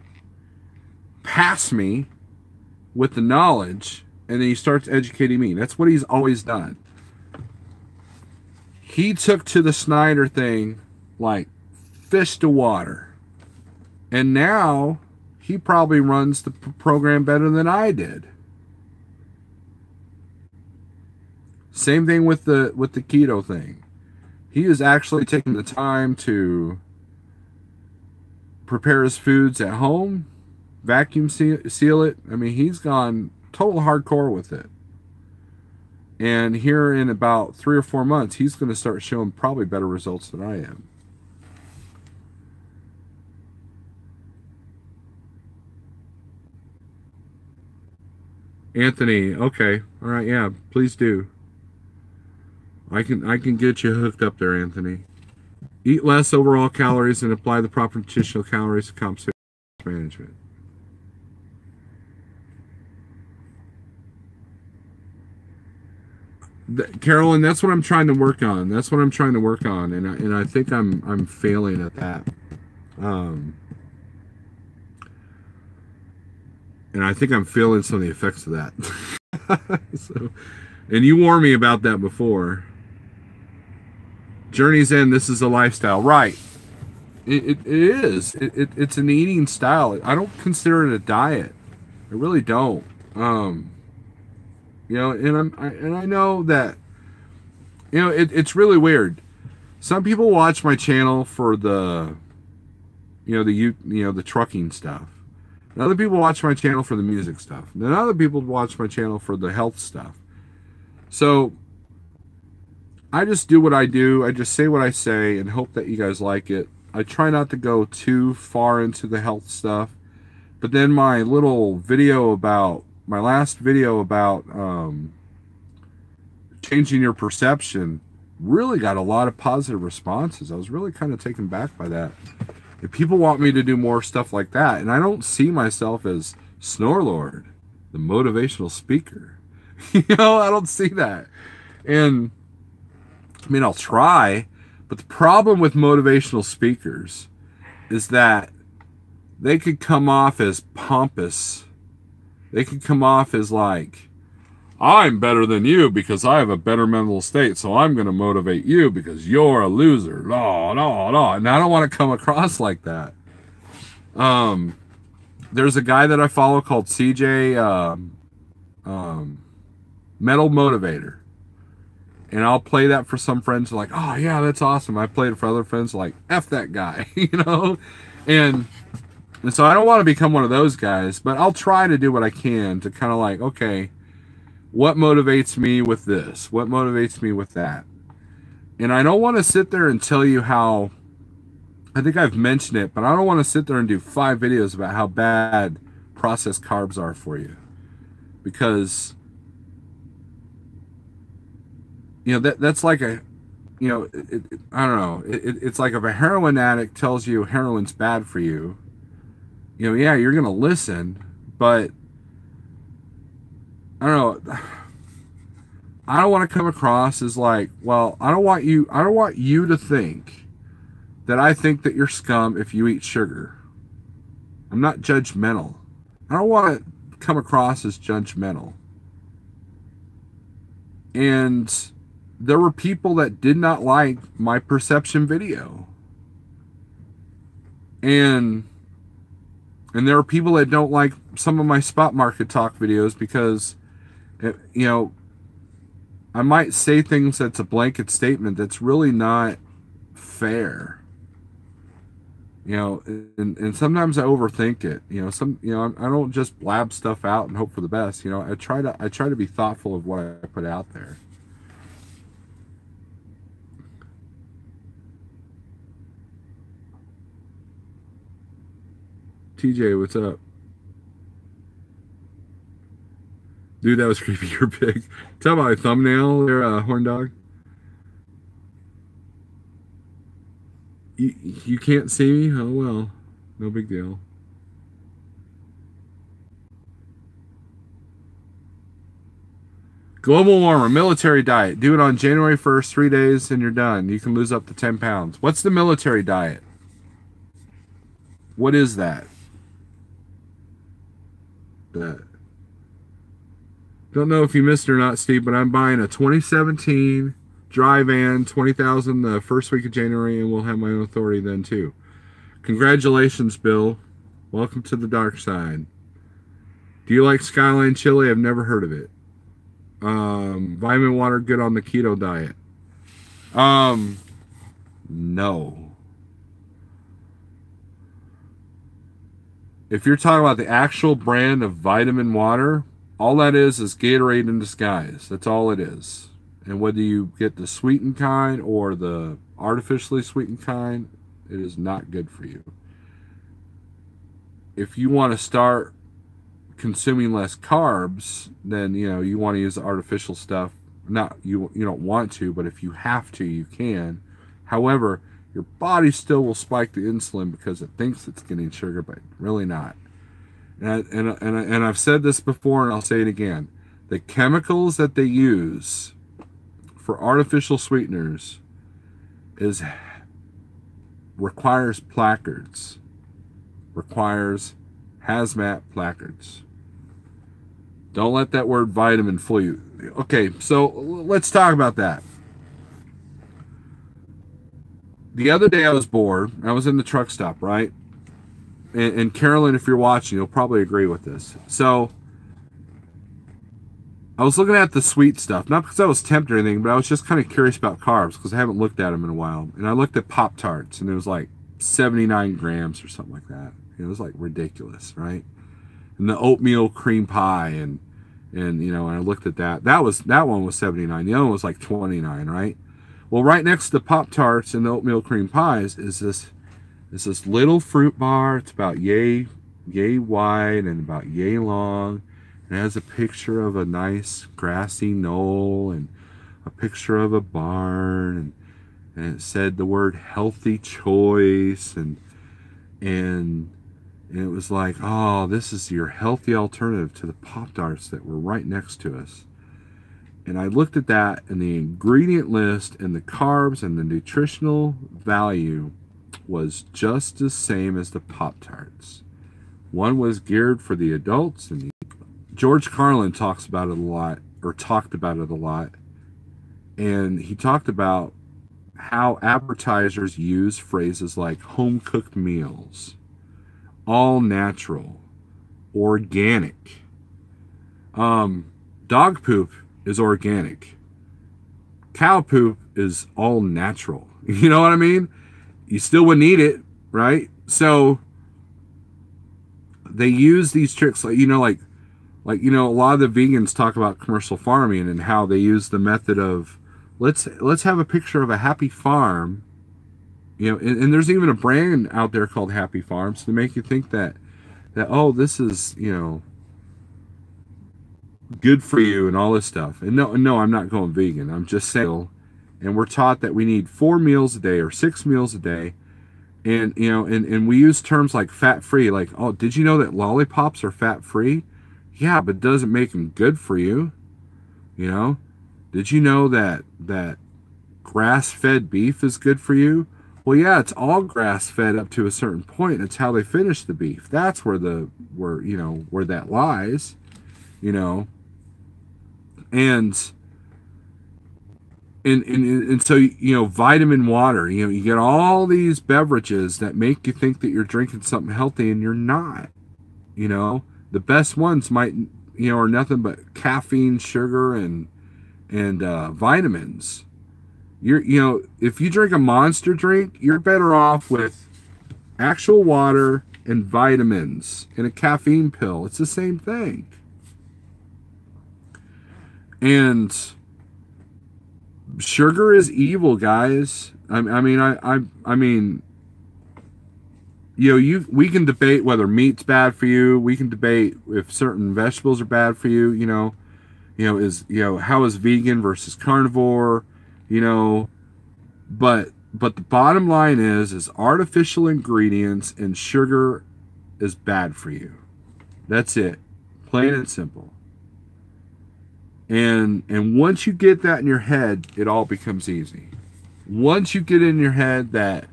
past me with the knowledge, and then he starts educating me. That's what he's always done. He took to the Snyder thing like fish to water. And now he probably runs the program better than I did. Same thing with the keto thing. He is actually taking the time to prepare his foods at home, vacuum seal it. I mean, he's gone total hardcore with it. And here in about 3 or 4 months, he's going to start showing probably better results than I am. Anthony, okay. All right, yeah, please do. I can get you hooked up there, Anthony. Eat less overall calories and apply the proper nutritional calories to compensate management. Carolyn, that's what I'm trying to work on. That's what I'm trying to work on, and I think I'm failing at that. And I think I'm feeling some of the effects of that. So, and you warned me about that before. Journey's End, this is a lifestyle. Right. It is. It's an eating style. I don't consider it a diet. I really don't. You know, and I know that, you know, it's really weird. Some people watch my channel for the, the trucking stuff. And other people watch my channel for the music stuff. And then other people watch my channel for the health stuff. So I just do what I do. I just say what I say and hope that you guys like it. I try not to go too far into the health stuff. But then my little video about, my last video about changing your perception really got a lot of positive responses. I was really kind of taken back by that. And people want me to do more stuff like that. And I don't see myself as Snorlord, the motivational speaker. You know, I don't see that. And I mean, I'll try, but the problem with motivational speakers is that they could come off as pompous. They could come off as like, I'm better than you because I have a better mental state, so I'm going to motivate you because you're a loser. No, no, no. And I don't want to come across like that. There's a guy that I follow called CJ Metal Motivator. And I'll play that for some friends like, oh yeah, that's awesome. I played it for other friends like, F that guy, you know? And so I don't want to become one of those guys, but I'll try to do what I can to kind of like, okay, what motivates me with this? What motivates me with that? And I don't want to sit there and tell you how, I think I've mentioned it, but I don't want to sit there and do 5 videos about how bad processed carbs are for you. Because, you know, that's like a, you know, I don't know. It's like if a heroin addict tells you heroin's bad for you, you know, yeah, you're going to listen, but I don't know. I don't want to come across as like, well, I don't want you to think that I think that you're scum if you eat sugar. I'm not judgmental. I don't want to come across as judgmental. And there were people that did not like my perception video. And there are people that don't like some of my spot market talk videos because, you know, I might say things that's a blanket statement that's really not fair. You know, and sometimes I overthink it. You know, I don't just blab stuff out and hope for the best. You know, I try to be thoughtful of what I put out there. TJ, what's up? Dude, that was creepy. You're big. Tell my thumbnail there, horn dog. You can't see me? Oh, well. No big deal. Global warmer, military diet. Do it on January 1st, 3 days, and you're done. You can lose up to 10 pounds. What's the military diet? What is that? Don't know if you missed it or not, Steve, but I'm buying a 2017 dry van, 20,000 the first week of January, and we'll have my own authority then too. Congratulations, Bill. Welcome to the dark side. Do you like Skyline chili? I've never heard of it. Vitamin water good on the keto diet? No. If you're talking about the actual brand of vitamin water, all that is Gatorade in disguise. That's all it is. And whether you get the sweetened kind or the artificially sweetened kind, it is not good for you. If you want to start consuming less carbs, then you want to use the artificial stuff. Not you don't want to, but if you have to, you can. However, your body still will spike the insulin because it thinks it's getting sugar, but really not. And I've said this before, and I'll say it again. The chemicals that they use for artificial sweeteners requires placards, requires hazmat placards. Don't let that word vitamin fool you. Okay, so let's talk about that. The other day I was bored. I was in the truck stop, right? And Carolyn, if you're watching, you'll probably agree with this. So I was looking at the sweet stuff, not because I was tempted or anything, but I was just kind of curious about carbs because I haven't looked at them in a while. And I looked at Pop-Tarts, and it was like 79 grams or something like that. It was like ridiculous, right? And the oatmeal cream pie, and I looked at that. That one was 79. The other one was like 29, right? Well, right next to the Pop-Tarts and the oatmeal cream pies is this little fruit bar. It's about yay wide and about yay long. And it has a picture of a nice grassy knoll and a picture of a barn, and it said the word healthy choice, and it was like, oh, this is your healthy alternative to the Pop-Tarts that were right next to us. And I looked at that, and the ingredient list and the carbs and the nutritional value was just the same as the Pop-Tarts. One was geared for the adults, and George Carlin talked about it a lot, and he talked about how advertisers use phrases like home-cooked meals, all natural, organic. Dog poop is organic. Cow poop is all natural. You know what I mean? You still wouldn't eat it, right? So they use these tricks, like a lot of the vegans talk about commercial farming and how they use the method of let's have a picture of a happy farm, and there's even a brand out there called Happy Farms to make you think that oh, this is good for you and all this stuff. And no, I'm not going vegan. I'm just saying. And we're taught that we need 4 meals a day or 6 meals a day. And, and we use terms like fat-free. Like, oh, did you know that lollipops are fat-free? Yeah, but doesn't make them good for you. Did you know that grass-fed beef is good for you? Well, yeah, it's all grass-fed up to a certain point. It's how they finish the beef. That's where that lies, And so, vitamin water, you get all these beverages that make you think that you're drinking something healthy, and you're not. The best ones might, are nothing but caffeine, sugar, and vitamins. If you drink a Monster drink, you're better off with actual water and vitamins and a caffeine pill. It's the same thing. And sugar is evil, guys. I mean, we can debate whether meat's bad for you. We can debate if certain vegetables are bad for you. How is vegan versus carnivore? But the bottom line is artificial ingredients and sugar is bad for you. That's it, plain and simple. And once you get that in your head, it all becomes easy. Once you get in your head that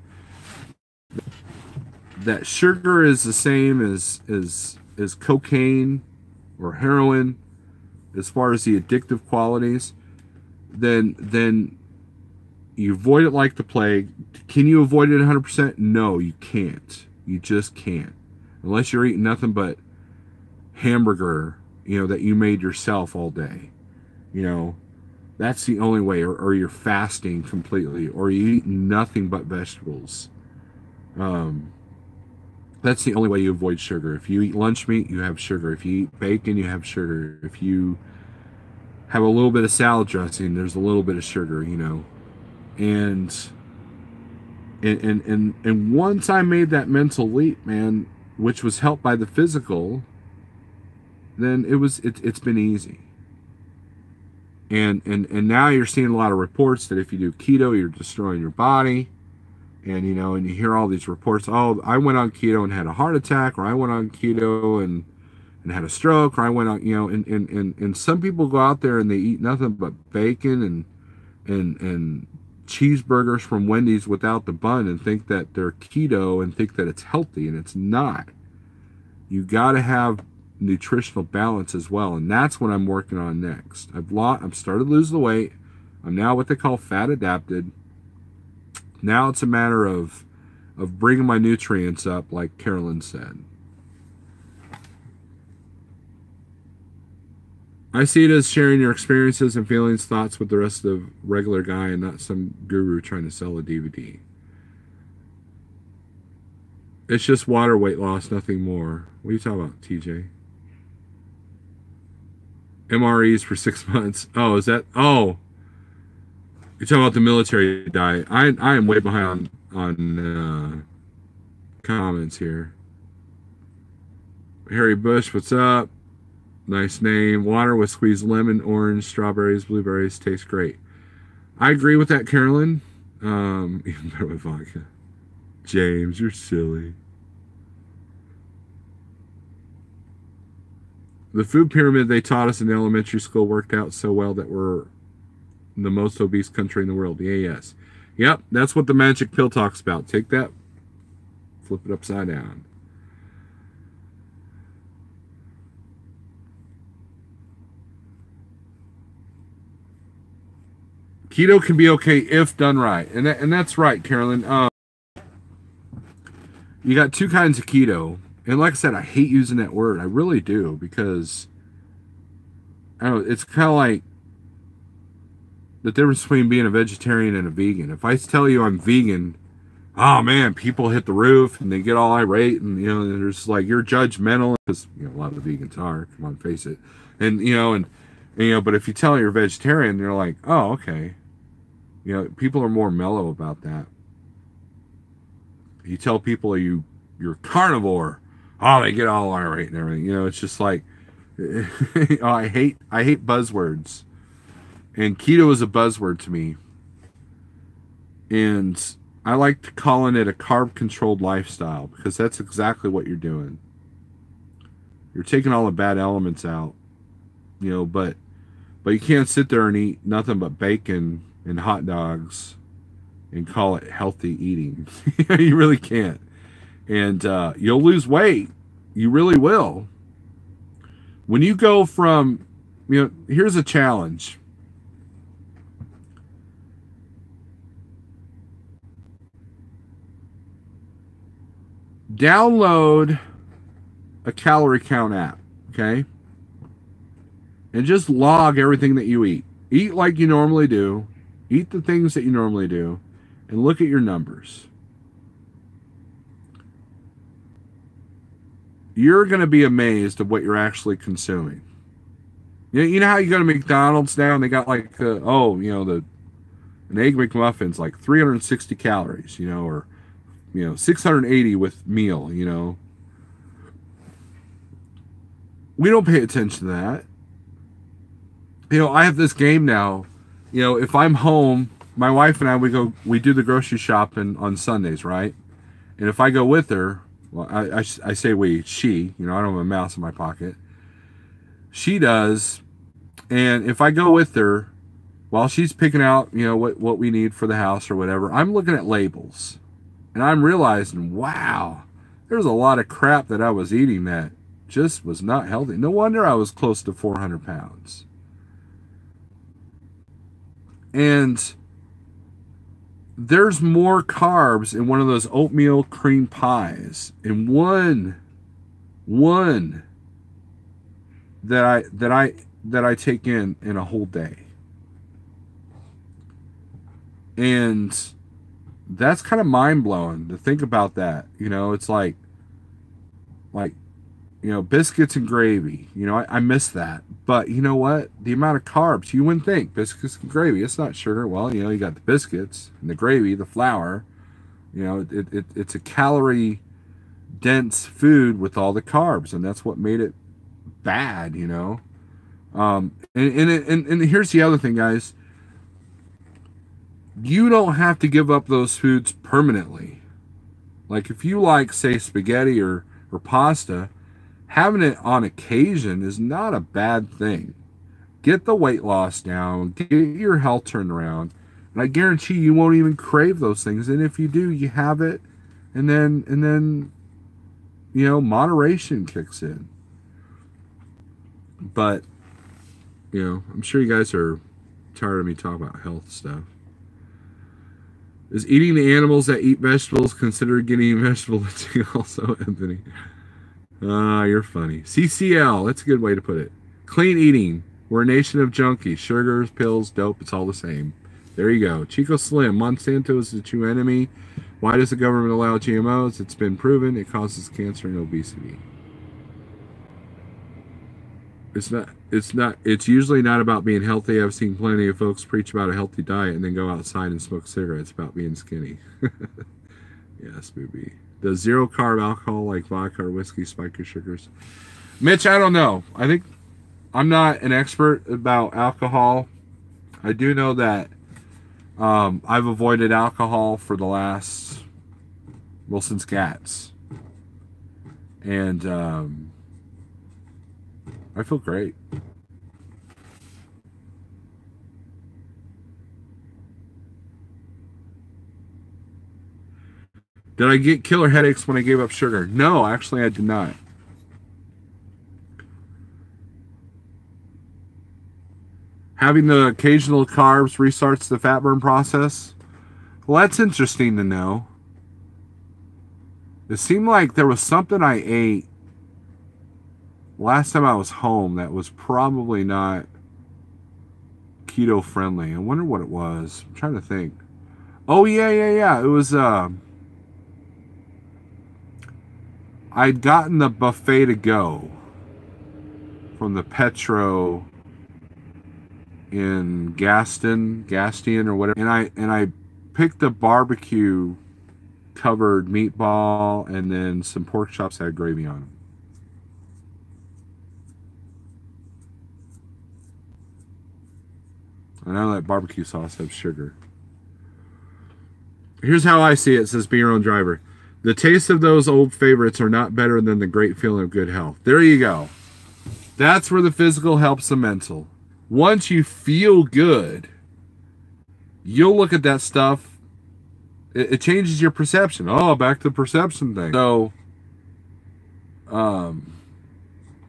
sugar is the same as cocaine or heroin, as far as the addictive qualities, then you avoid it like the plague. Can you avoid it 100%? No, you can't. You just can't. Unless you're eating nothing but hamburger, that you made yourself all day. You know, that's the only way. Or you're fasting completely, or you eat nothing but vegetables. Um, that's the only way you avoid sugar. If you eat lunch meat, you have sugar. If you eat bacon, you have sugar. If you have a little bit of salad dressing, there's a little bit of sugar, you know. And and once I made that mental leap, man, which was helped by the physical, then it's been easy. And now you're seeing a lot of reports that if you do keto, you're destroying your body. And you know, and you hear all these reports, oh, I went on keto and had a heart attack, or I went on keto and had a stroke, or I went on, you know, and some people go out there and they eat nothing but bacon and cheeseburgers from Wendy's without the bun and think that they're keto and think that it's healthy, and it's not. You got to have nutritional balance as well, and that's what I'm working on next. I've started to lose the weight. I'm now what they call fat adapted. Now it's a matter of bringing my nutrients up, like Carolyn said. I see it as sharing your experiences and feelings, thoughts with the rest of the regular guy and not some guru trying to sell a DVD. It's just water weight loss, nothing more. What are you talking about, TJ? MREs for 6 months. Oh, is that? Oh, you're talking about the military diet. I am way behind on comments here. Harry Bush, what's up? Nice name. Water with squeezed lemon, orange, strawberries, blueberries. Tastes great. I agree with that, Carolyn. Even better with vodka. James, you're silly. The food pyramid they taught us in elementary school worked out so well that we're the most obese country in the world. Yeah, yes. Yep, that's what the magic pill talks about. Take that, flip it upside down. Keto can be okay if done right. And that's right, Carolyn. You got two kinds of keto. And like I said, I hate using that word. I really do, because I don't know, it's kind of like the difference between being a vegetarian and a vegan. If I tell you I'm vegan, oh man, people hit the roof and they get all irate, and you know, there's like, you're judgmental, because you know a lot of the vegans are, come on, face it. And you know, and you know, but if you tell you're a vegetarian, they're like, oh, okay. You know, people are more mellow about that. You tell people you're carnivore, oh, they get all irate and everything. You know, it's just like, oh, I hate buzzwords. And keto is a buzzword to me. And I like calling it a carb-controlled lifestyle, because that's exactly what you're doing. You're taking all the bad elements out, you know, but you can't sit there and eat nothing but bacon and hot dogs and call it healthy eating. You really can't. And you'll lose weight. You really will. When you go from, you know, here's a challenge. Download a calorie count app, okay? And just log everything that you eat. Eat like you normally do. Eat the things that you normally do. And look at your numbers. You're going to be amazed at what you're actually consuming. You know how you go to McDonald's now and they got like, an Egg McMuffin's like 360 calories, you know, or, you know, 680 with meal, you know. We don't pay attention to that. You know, I have this game now. You know, if I'm home, my wife and I, we do the grocery shopping on Sundays, right? And if I go with her, well, I say she, you know, I don't have a mouse in my pocket. She does. And if I go with her, while she's picking out, you know, what we need for the house or whatever, I'm looking at labels. And I'm realizing, wow, there's a lot of crap that I was eating that just was not healthy. No wonder I was close to 400 pounds. And there's more carbs in one of those oatmeal cream pies. And one that that I take in a whole day. And that's kind of mind-blowing to think about that. You know, it's like, you know, biscuits and gravy. You know, I miss that. But you know what? The amount of carbs, you wouldn't think biscuits and gravy, it's not sugar. Well, you know, you got the biscuits and the gravy, the flour. You know, it's a calorie dense food with all the carbs, and that's what made it bad, you know. And here's the other thing, guys. You don't have to give up those foods permanently. Like if you like, say, spaghetti or pasta, having it on occasion is not a bad thing. Get the weight loss down, get your health turned around, and I guarantee you won't even crave those things. And if you do, you have it, and then you know, moderation kicks in. But you know, I'm sure you guys are tired of me talking about health stuff. Is eating the animals that eat vegetables considered getting vegetable eating also, Anthony? Ah, you're funny. CCL, that's a good way to put it. Clean eating. We're a nation of junkies. Sugars, pills, dope, it's all the same. There you go. Chico Slim, Monsanto is the true enemy. Why does the government allow GMOs? It's been proven it causes cancer and obesity. It's usually not about being healthy. I've seen plenty of folks preach about a healthy diet and then go outside and smoke cigarettes about being skinny. Yes, booby. Does zero carb alcohol like vodka or whiskey spike your sugars? Mitch, I don't know. I think I'm not an expert about alcohol. I do know that I've avoided alcohol for the last, well, since GATS. And I feel great. Did I get killer headaches when I gave up sugar? No, actually I did not. Having the occasional carbs restarts the fat burn process? Well, that's interesting to know. It seemed like there was something I ate last time I was home that was probably not keto friendly. I wonder what it was. I'm trying to think. Oh, yeah. It was, I'd gotten the buffet to go from the Petro in Gaston or whatever. And I picked a barbecue covered meatball and then some pork chops that had gravy on them. I know that barbecue sauce has sugar. Here's how I see it, says Be Your Own Driver. The taste of those old favorites are not better than the great feeling of good health. There you go. That's where the physical helps the mental. Once you feel good, you'll look at that stuff. It changes your perception. Oh, back to the perception thing. So,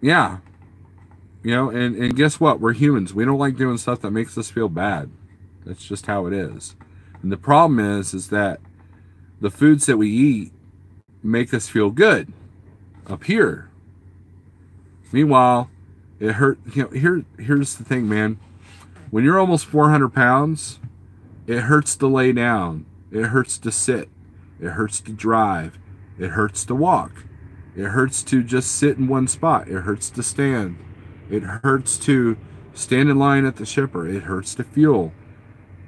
yeah. You know, and guess what? We're humans. We don't like doing stuff that makes us feel bad. That's just how it is. And the problem is that the foods that we eat make us feel good up here. Meanwhile, it hurt. You know, here's the thing, man. When you're almost 400 pounds, it hurts to lay down. It hurts to sit. It hurts to drive. It hurts to walk. It hurts to just sit in one spot. It hurts to stand. It hurts to stand in line at the shipper. It hurts to fuel.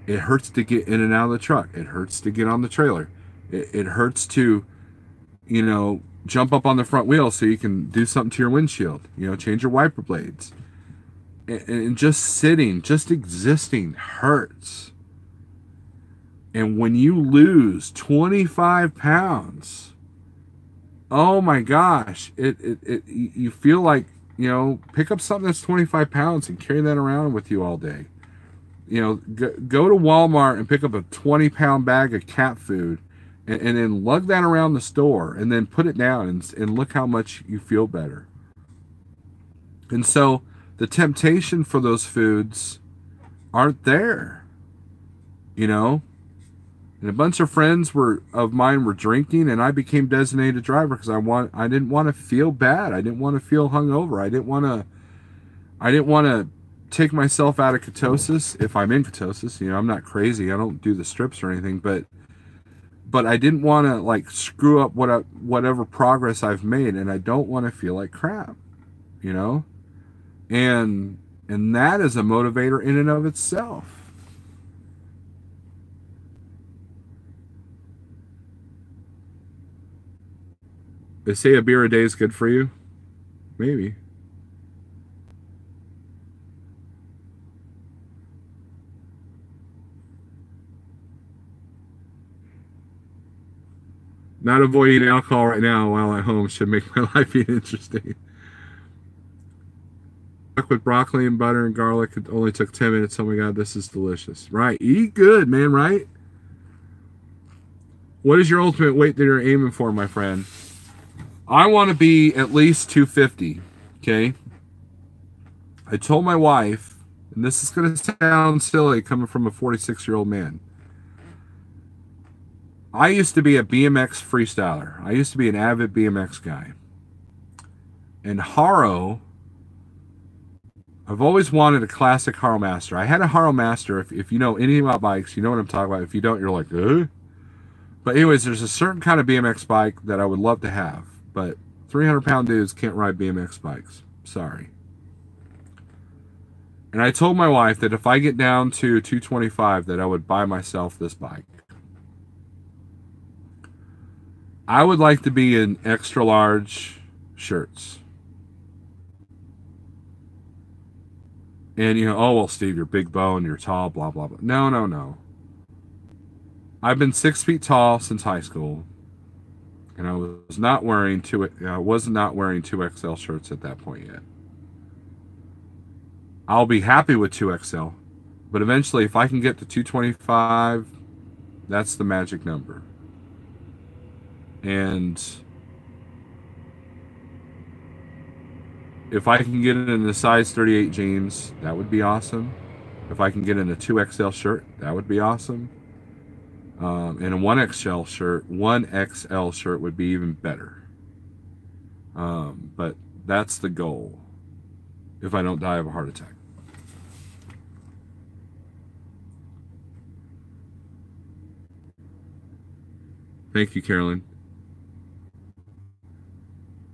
It hurts to get in and out of the truck. It hurts to get on the trailer. It hurts to, you know, jump up on the front wheel so you can do something to your windshield. You know, change your wiper blades. And just sitting, just existing hurts. And when you lose 25 pounds, oh my gosh, you feel like, you know, pick up something that's 25 pounds and carry that around with you all day. You know, go to Walmart and pick up a 20-pound bag of cat food and then lug that around the store and then put it down and look how much you feel better. And so the temptation for those foods aren't there, you know. And a bunch of friends of mine were drinking, and I became designated driver because I didn't want to feel bad. I didn't want to feel hungover. I I didn't want to take myself out of ketosis if I'm in ketosis. You know, I'm not crazy. I don't do the strips or anything, but I didn't want to like screw up whatever progress I've made, and I don't want to feel like crap, you know? And that is a motivator in and of itself. They say a beer a day is good for you. Maybe. Not avoiding alcohol right now while at home should make my life interesting. With broccoli and butter and garlic, it only took 10 minutes. Oh my God, this is delicious. Right. Eat good, man, right? What is your ultimate weight that you're aiming for, my friend? I want to be at least 250, okay? I told my wife, and this is going to sound silly coming from a 46-year-old man. I used to be a BMX freestyler. I used to be an avid BMX guy. And Haro, I've always wanted a classic Haro Master. I had a Haro Master. If you know anything about bikes, you know what I'm talking about. If you don't, you're like, eh? But anyways, there's a certain kind of BMX bike that I would love to have. But 300-pound dudes can't ride BMX bikes. Sorry. And I told my wife that if I get down to 225, that I would buy myself this bike. I would like to be in extra large shirts. And you know, oh well, Steve, you're big bone, you're tall, blah blah blah. No, no, no. I've been 6 feet tall since high school, and I was not wearing two. I was not wearing 2XL shirts at that point yet. I'll be happy with 2XL, but eventually, if I can get to 225, that's the magic number. And if I can get it in the size 38 jeans, that would be awesome. If I can get in a 2XL shirt, that would be awesome. And a 1XL shirt would be even better. But that's the goal. If I don't die of a heart attack. Thank you, Carolyn.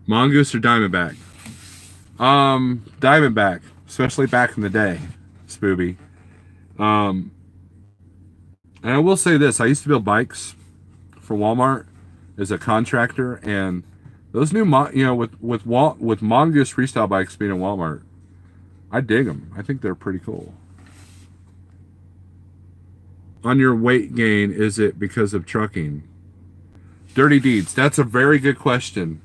Mongoose or Diamondback? Diamondback, especially back in the day, Spooby. And I will say this: I used to build bikes for Walmart as a contractor, and those new, with Mongoose freestyle bikes being in Walmart, I dig them. I think they're pretty cool. On your weight gain, is it because of trucking? Dirty deeds. That's a very good question.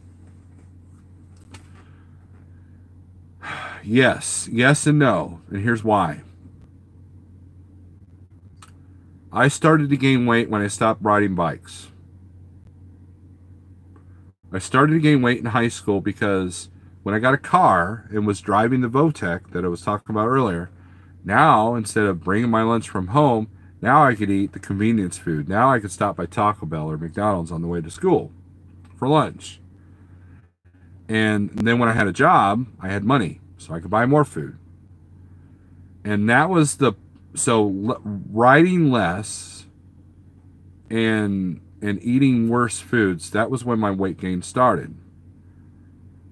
Yes and no, and here's why. I started to gain weight when I stopped riding bikes. I started to gain weight in high school because when I got a car and was driving the Votech that I was talking about earlier, now instead of bringing my lunch from home, now I could eat the convenience food. Now I could stop by Taco Bell or McDonald's on the way to school for lunch. And then when I had a job, I had money, so I could buy more food. And that was riding less and eating worse foods, that was when my weight gain started.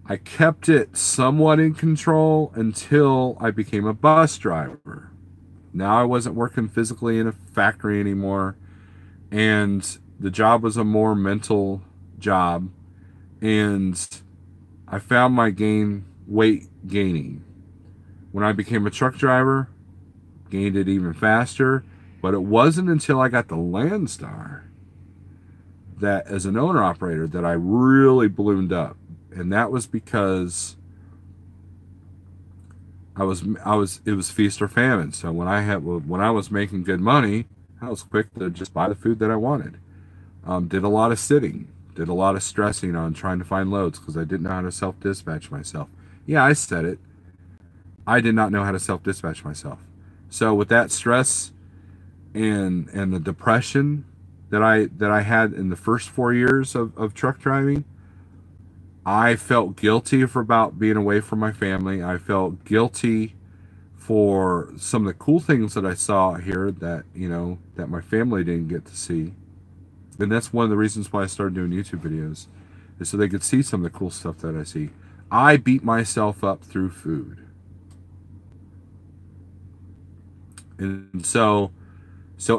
I kept it somewhat in control until I became a bus driver. Now I wasn't working physically in a factory anymore, and the job was a more mental job, and I found my weight gaining. When I became a truck driver, gained it even faster, but it wasn't until I got the Landstar that as an owner operator that I really ballooned up. And that was because it was feast or famine. So when I was making good money, I was quick to just buy the food that I wanted. Did a lot of sitting, did a lot of stressing on trying to find loads because I didn't know how to self-dispatch myself. Yeah, I said it. I did not know how to self-dispatch myself. So with that stress and the depression that I had in the first 4 years of truck driving, I felt guilty for about being away from my family. I felt guilty for some of the cool things that I saw here that, you know, that my family didn't get to see. And that's one of the reasons why I started doing YouTube videos, is so they could see some of the cool stuff that I see. I beat myself up through food. And so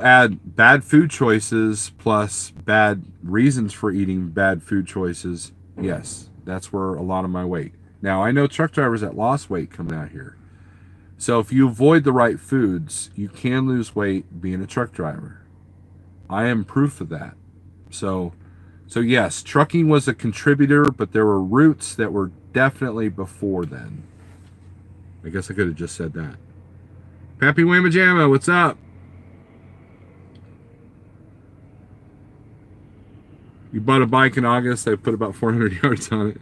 add bad food choices plus bad reasons for eating bad food choices. Yes, that's where a lot of my weight. Now, I know truck drivers that lost weight coming out here. So if you avoid the right foods, you can lose weight being a truck driver. I am proof of that. So yes, trucking was a contributor, but there were roots that were definitely before then. I guess I could have just said that. Pappy Whamma Jamma, what's up? You bought a bike in August. I put about 400 yards on it.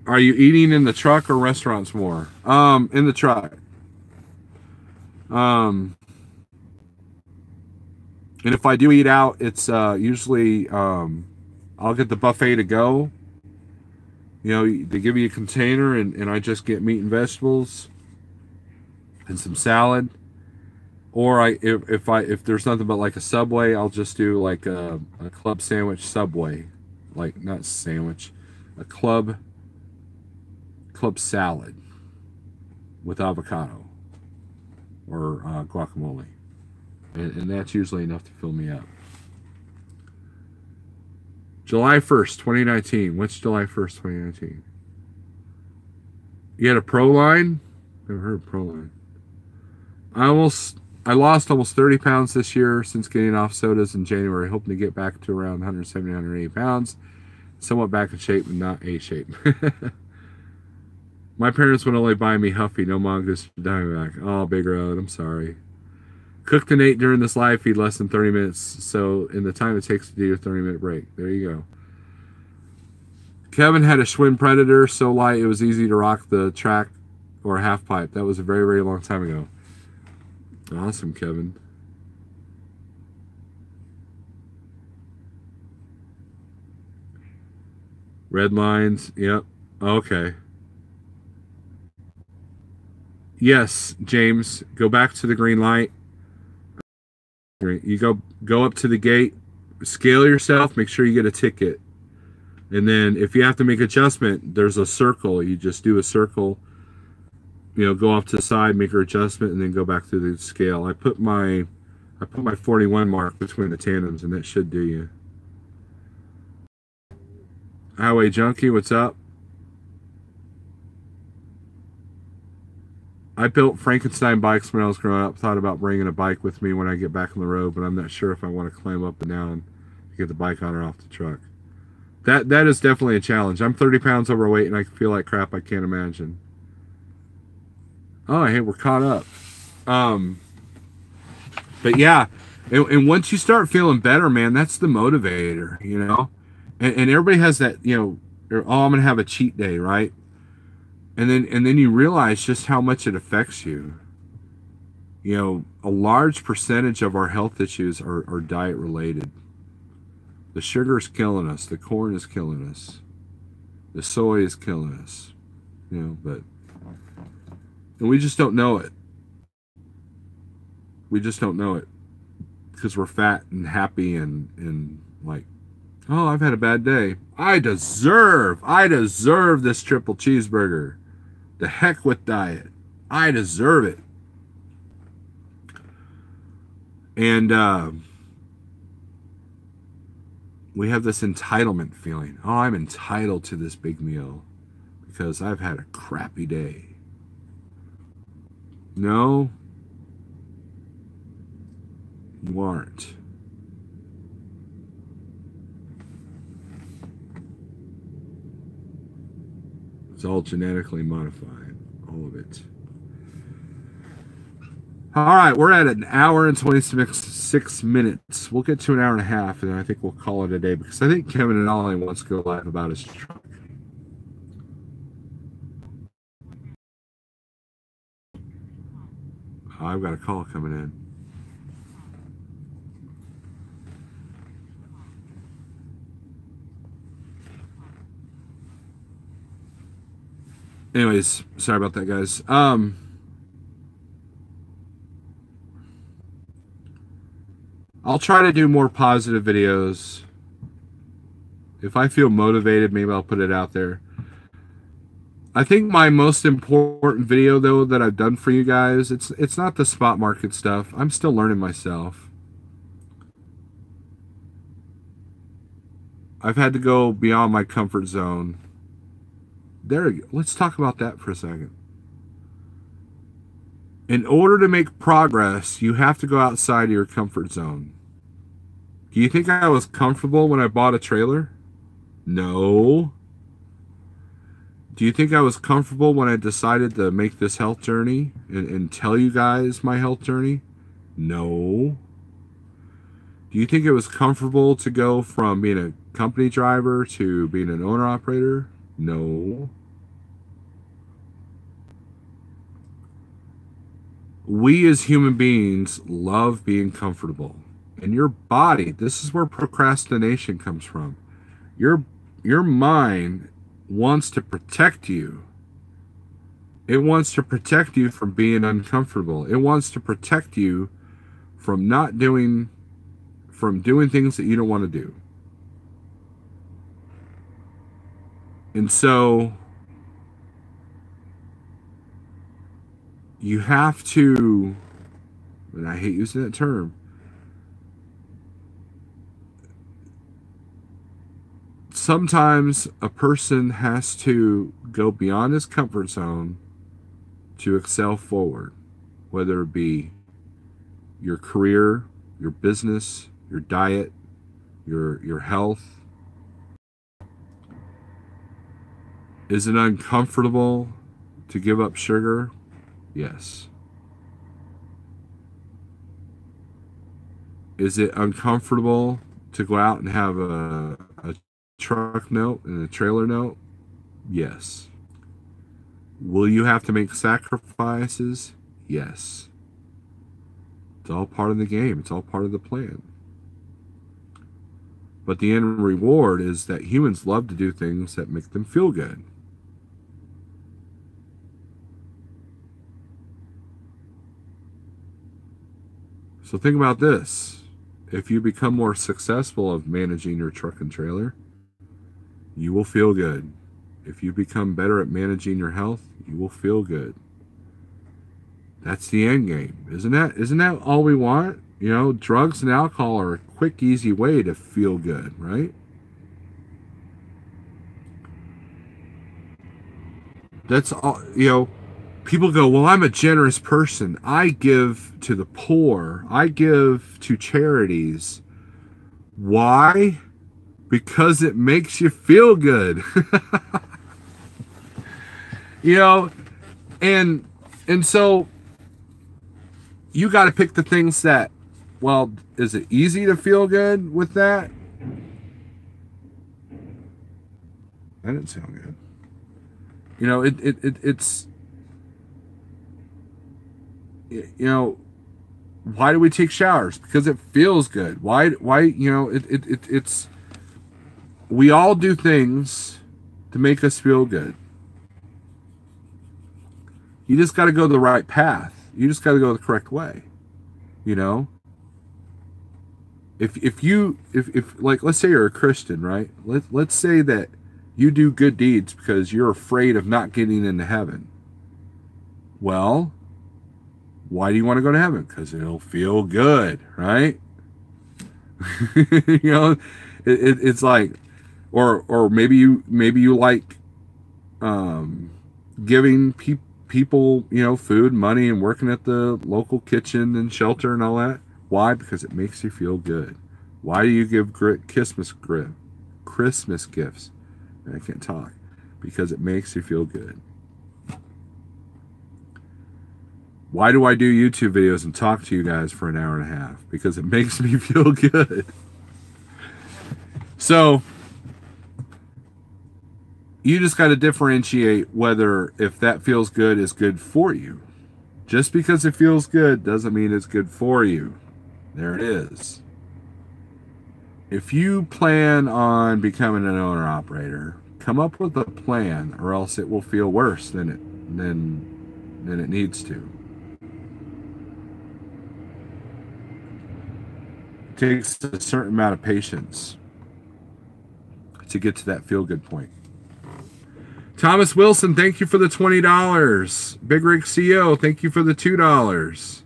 Are you eating in the truck or restaurants more? In the truck. And if I do eat out, it's usually I'll get the buffet to go. You know, they give you a container, and I just get meat and vegetables and some salad. Or if there's nothing but like a Subway, I'll just do like a club sandwich Subway, like not sandwich, a club salad with avocado or guacamole, and that's usually enough to fill me up. July 1st, 2019. What's July 1st, 2019? You had a Pro line? Never heard of Pro line. I lost almost 30 pounds this year since getting off sodas in January, hoping to get back to around 170, 180 pounds. Somewhat back in shape, but not A shape. My parents would only buy me Huffy, no Mongoose Diamondback. Oh, Big Road, I'm sorry. Cooked and ate during this live feed less than 30 minutes, so in the time it takes to do your 30-minute break. There you go. Kevin had a Schwinn Predator so light it was easy to rock the track or half pipe. That was a very, very long time ago. Awesome, Kevin. Red lines. Yep. Okay. Yes, James. Go back to the green light. You go up to the gate. Scale yourself. Make sure you get a ticket. And then if you have to make adjustment, there's a circle. You just do a circle. You know, go off to the side, make your adjustment, and then go back to the scale. I put my 41 mark between the tandems, and that should do you. Highway Junkie, what's up? I built Frankenstein bikes when I was growing up. Thought about bringing a bike with me when I get back on the road, but I'm not sure if I want to climb up and down to get the bike on or off the truck. That is definitely a challenge. I'm 30 pounds overweight, and I feel like crap I can't imagine. Oh, hey, we're caught up. But yeah, and once you start feeling better, man, that's the motivator, you know? And everybody has that, you know, oh, I'm going to have a cheat day, right? And then you realize just how much it affects you. You know, a large percentage of our health issues are diet related. The sugar is killing us. The corn is killing us. The soy is killing us. You know, and we just don't know it. We just don't know it. Because we're fat and happy and like, oh, I've had a bad day. I deserve this triple cheeseburger. The heck with diet. I deserve it. And we have this entitlement feeling. Oh, I'm entitled to this big meal because I've had a crappy day. No, you aren't. It's all genetically modified, all of it. All right, we're at an hour and 26 minutes. We'll get to an hour and a half, and then I think we'll call it a day because I think Kevin and Ollie wants to go live about his truck. I've got a call coming in. Anyways, sorry about that, guys. I'll try to do more positive videos. If I feel motivated, maybe I'll put it out there. I think my most important video, though, that I've done for you guys, it's not the spot market stuff. I'm still learning myself. I've had to go beyond my comfort zone. There we go. Let's talk about that for a second. In order to make progress, you have to go outside of your comfort zone. Do you think I was comfortable when I bought a trailer? No. Do you think I was comfortable when I decided to make this health journey and tell you guys my health journey? No. Do you think it was comfortable to go from being a company driver to being an owner-operator? No. We as human beings love being comfortable. And your body, this is where procrastination comes from. Your mind wants to protect you. It wants to protect you from being uncomfortable. It wants to protect you from doing things that you don't want to do. And so you have to, and I hate using that term, sometimes a person has to go beyond his comfort zone to excel forward, whether it be your career, your business, your diet, your health. Is it uncomfortable to give up sugar? Yes. Is it uncomfortable to go out and have a truck note and a trailer note? Yes. Will you have to make sacrifices? Yes. It's all part of the game. It's all part of the plan. But the end reward is that humans love to do things that make them feel good. So think about this. If you become more successful of managing your truck and trailer, you will feel good. If you become better at managing your health, you will feel good. That's the end game. Isn't that all we want? You know, drugs and alcohol are a quick, easy way to feel good, right? That's all, you know, people go, well, I'm a generous person. I give to the poor. I give to charities. Why? Because it makes you feel good. You know, and so you got to pick the things that, well, is it easy to feel good with that? That didn't sound good. You know, it's, you know, why do we take showers? Because it feels good. Why, you know, it's, we all do things to make us feel good. You just got to go the right path. You just got to go the correct way. You know? If like, let's say you're a Christian, right? Let's say that you do good deeds because you're afraid of not getting into heaven. Well, why do you want to go to heaven? Because it'll feel good, right? You know, it's like, or maybe you like giving people, you know, food, money, and working at the local kitchen and shelter and all that. Why? Because it makes you feel good. Why do you give Christmas gifts? I can't talk. Because it makes you feel good. Why do I do YouTube videos and talk to you guys for an hour and a half? Because it makes me feel good. So you just got to differentiate whether if that feels good is good for you. Just because it feels good doesn't mean it's good for you. There it is. If you plan on becoming an owner-operator, Come up with a plan, or else it will feel worse than it needs to. It takes a certain amount of patience to get to that feel-good point. Thomas Wilson, thank you for the $20. Big Rig CO, thank you for the $2.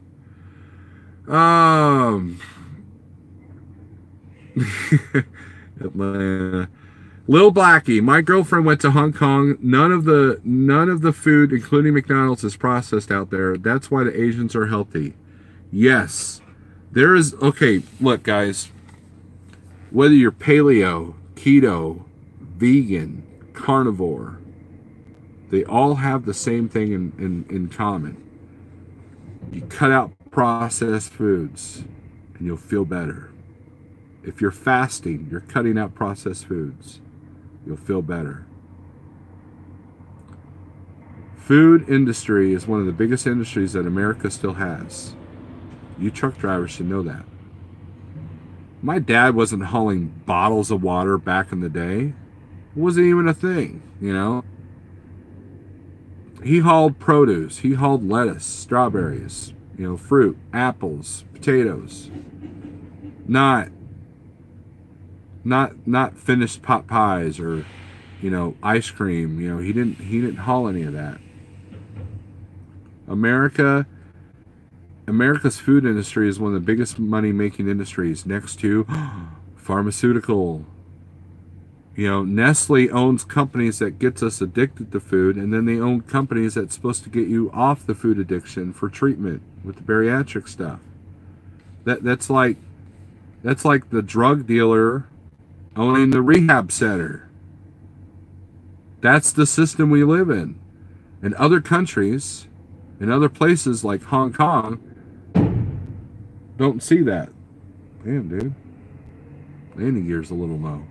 Atlanta. Lil Blackie, my girlfriend went to Hong Kong. None of the food, including McDonald's, is processed out there. That's why the Asians are healthy. Yes. There is, okay, look guys, whether you're paleo, keto, vegan, carnivore, they all have the same thing in common. You cut out processed foods and you'll feel better. If you're fasting, you're cutting out processed foods, you'll feel better. Food industry is one of the biggest industries that America still has. You truck drivers should know that. My dad wasn't hauling bottles of water back in the day. It wasn't even a thing, you know. He hauled produce. He hauled lettuce, strawberries, you know, fruit, apples, potatoes. Not finished pot pies or, you know, ice cream. You know, he didn't haul any of that. America's food industry is one of the biggest money-making industries, next to pharmaceutical. You know, Nestle owns companies that gets us addicted to food, and then they own companies that's supposed to get you off the food addiction for treatment with the bariatric stuff. That's like the drug dealer owning the rehab center. That's the system we live in. In other countries, in other places like Hong Kong, don't see that. Damn, dude. Landing gear's a little low.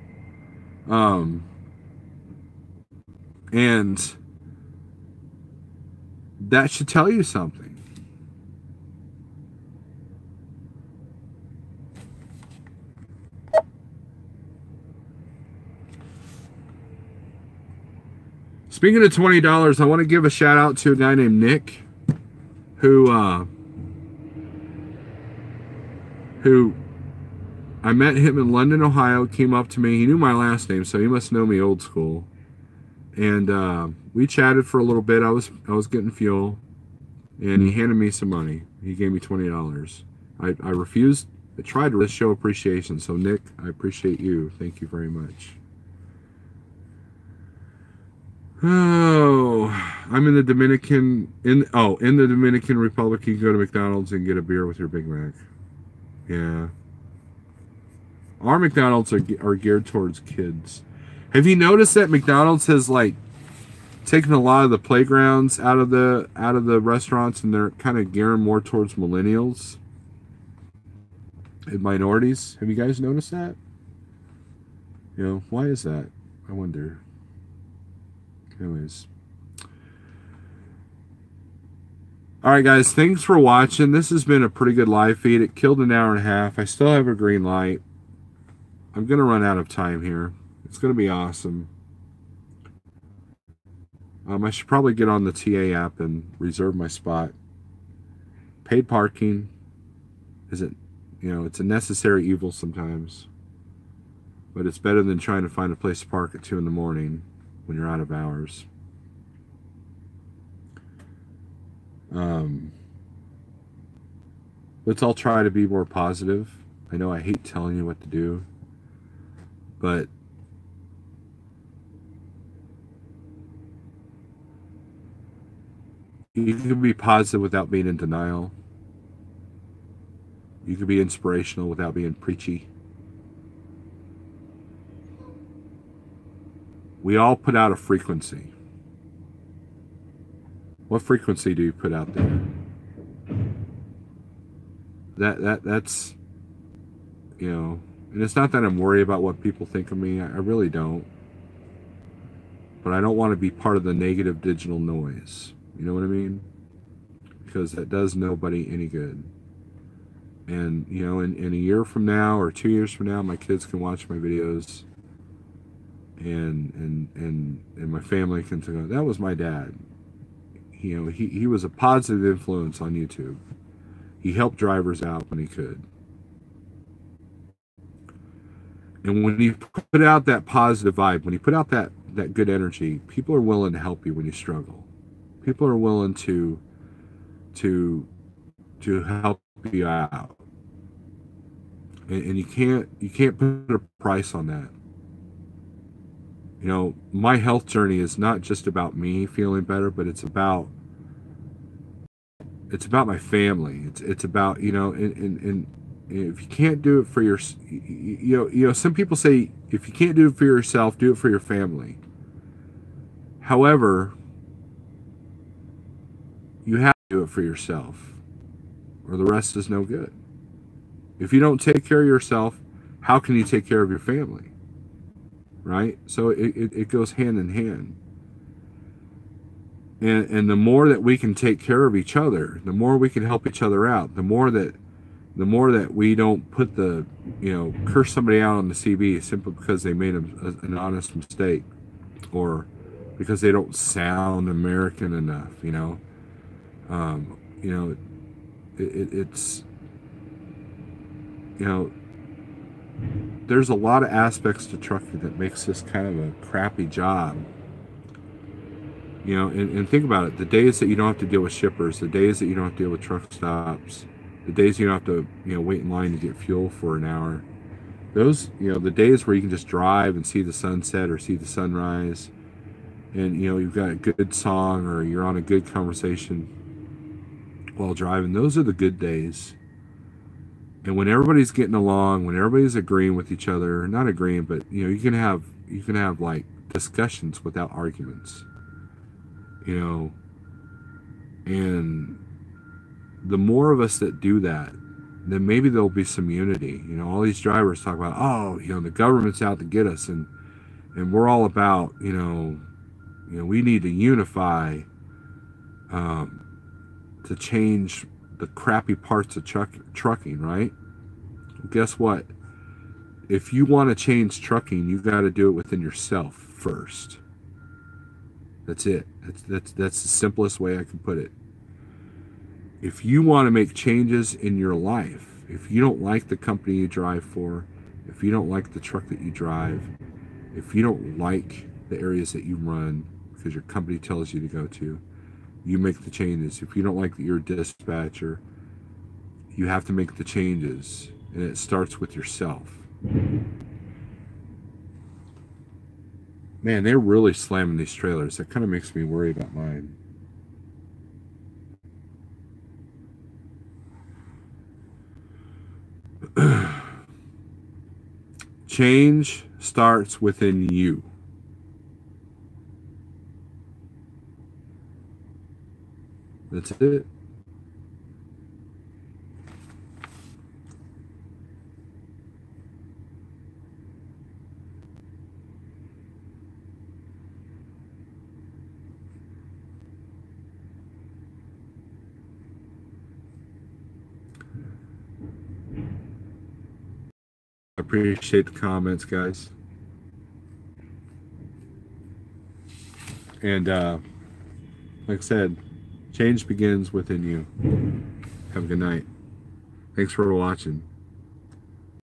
And that should tell you something. Speaking of $20, I want to give a shout out to a guy named Nick who I met him in London, Ohio, came up to me. He knew my last name, so he must know me old school. And we chatted for a little bit. I was getting fuel, and he handed me some money. He gave me $20. I refused. I tried to show appreciation. So Nick, I appreciate you. Thank you very much. Oh, I'm in the Dominican in the Dominican Republic. You can go to McDonald's and get a beer with your Big Mac. Yeah. Our McDonald's are geared towards kids. Have you noticed that McDonald's has like taken a lot of the playgrounds out of the restaurants, and they're kind of gearing more towards millennials and minorities? Have you guys noticed that? You know, why is that? I wonder. Anyways. Alright guys, thanks for watching. This has been a pretty good live feed. It killed an hour and a half. I still have a green light. I'm going to run out of time here. It's going to be awesome. I should probably get on the TA app and reserve my spot. Paid parking isn't, you know, it's a necessary evil sometimes. But it's better than trying to find a place to park at 2 in the morning when you're out of hours. Let's all try to be more positive. I know I hate telling you what to do, but you can be positive without being in denial. You can be inspirational without being preachy. We all put out a frequency. What frequency do you put out there? That's, you know, and it's not that I'm worried about what people think of me. I really don't. But I don't want to be part of the negative digital noise. You know what I mean? Because that does nobody any good. And, you know, in a year from now or 2 years from now, my kids can watch my videos and my family can go, that was my dad. You know, he was a positive influence on YouTube. He helped drivers out when he could. And when you put out that positive vibe, when you put out that good energy, people are willing to help you when you struggle. People are willing to help you out. And you can't put a price on that. You know, my health journey is not just about me feeling better, but it's about my family. It's about, you know, and if you can't do it for your, you know, some people say if you can't do it for yourself, do it for your family. However, you have to do it for yourself, or the rest is no good. If you don't take care of yourself, how can you take care of your family? Right? So it goes hand in hand. And the more that we can take care of each other, the more we can help each other out, the more that we don't put the, you know, curse somebody out on the CB simply because they made an honest mistake, or because they don't sound American enough, you know. You know, it's, you know, there's a lot of aspects to trucking that makes this kind of a crappy job. You know, and think about it, the days that you don't have to deal with shippers, the days that you don't have to deal with truck stops, the days you don't have to, you know, wait in line to get fuel for an hour, those, you know, the days where you can just drive and see the sunset or see the sunrise, and, you know, you've got a good song or you're on a good conversation while driving, those are the good days. And when everybody's getting along, when everybody's agreeing with each other, not agreeing, but, you know, you can have like discussions without arguments, you know. And the more of us that do that, then maybe there'll be some unity. You know, all these drivers talk about, oh, you know, the government's out to get us, and we're all about, you know, we need to unify to change the crappy parts of trucking, right? Well, guess what? If you want to change trucking, you got to do it within yourself first. That's it. That's the simplest way I can put it. If you want to make changes in your life, if you don't like the company you drive for, if you don't like the truck that you drive, if you don't like the areas that you run because your company tells you to go to, you make the changes. If you don't like that you're a dispatcher, you have to make the changes, and it starts with yourself. Man, they're really slamming these trailers. That kind of makes me worry about mine. Change starts within you. That's it. I appreciate the comments, guys. And like I said, change begins within you. Have a good night. Thanks for watching.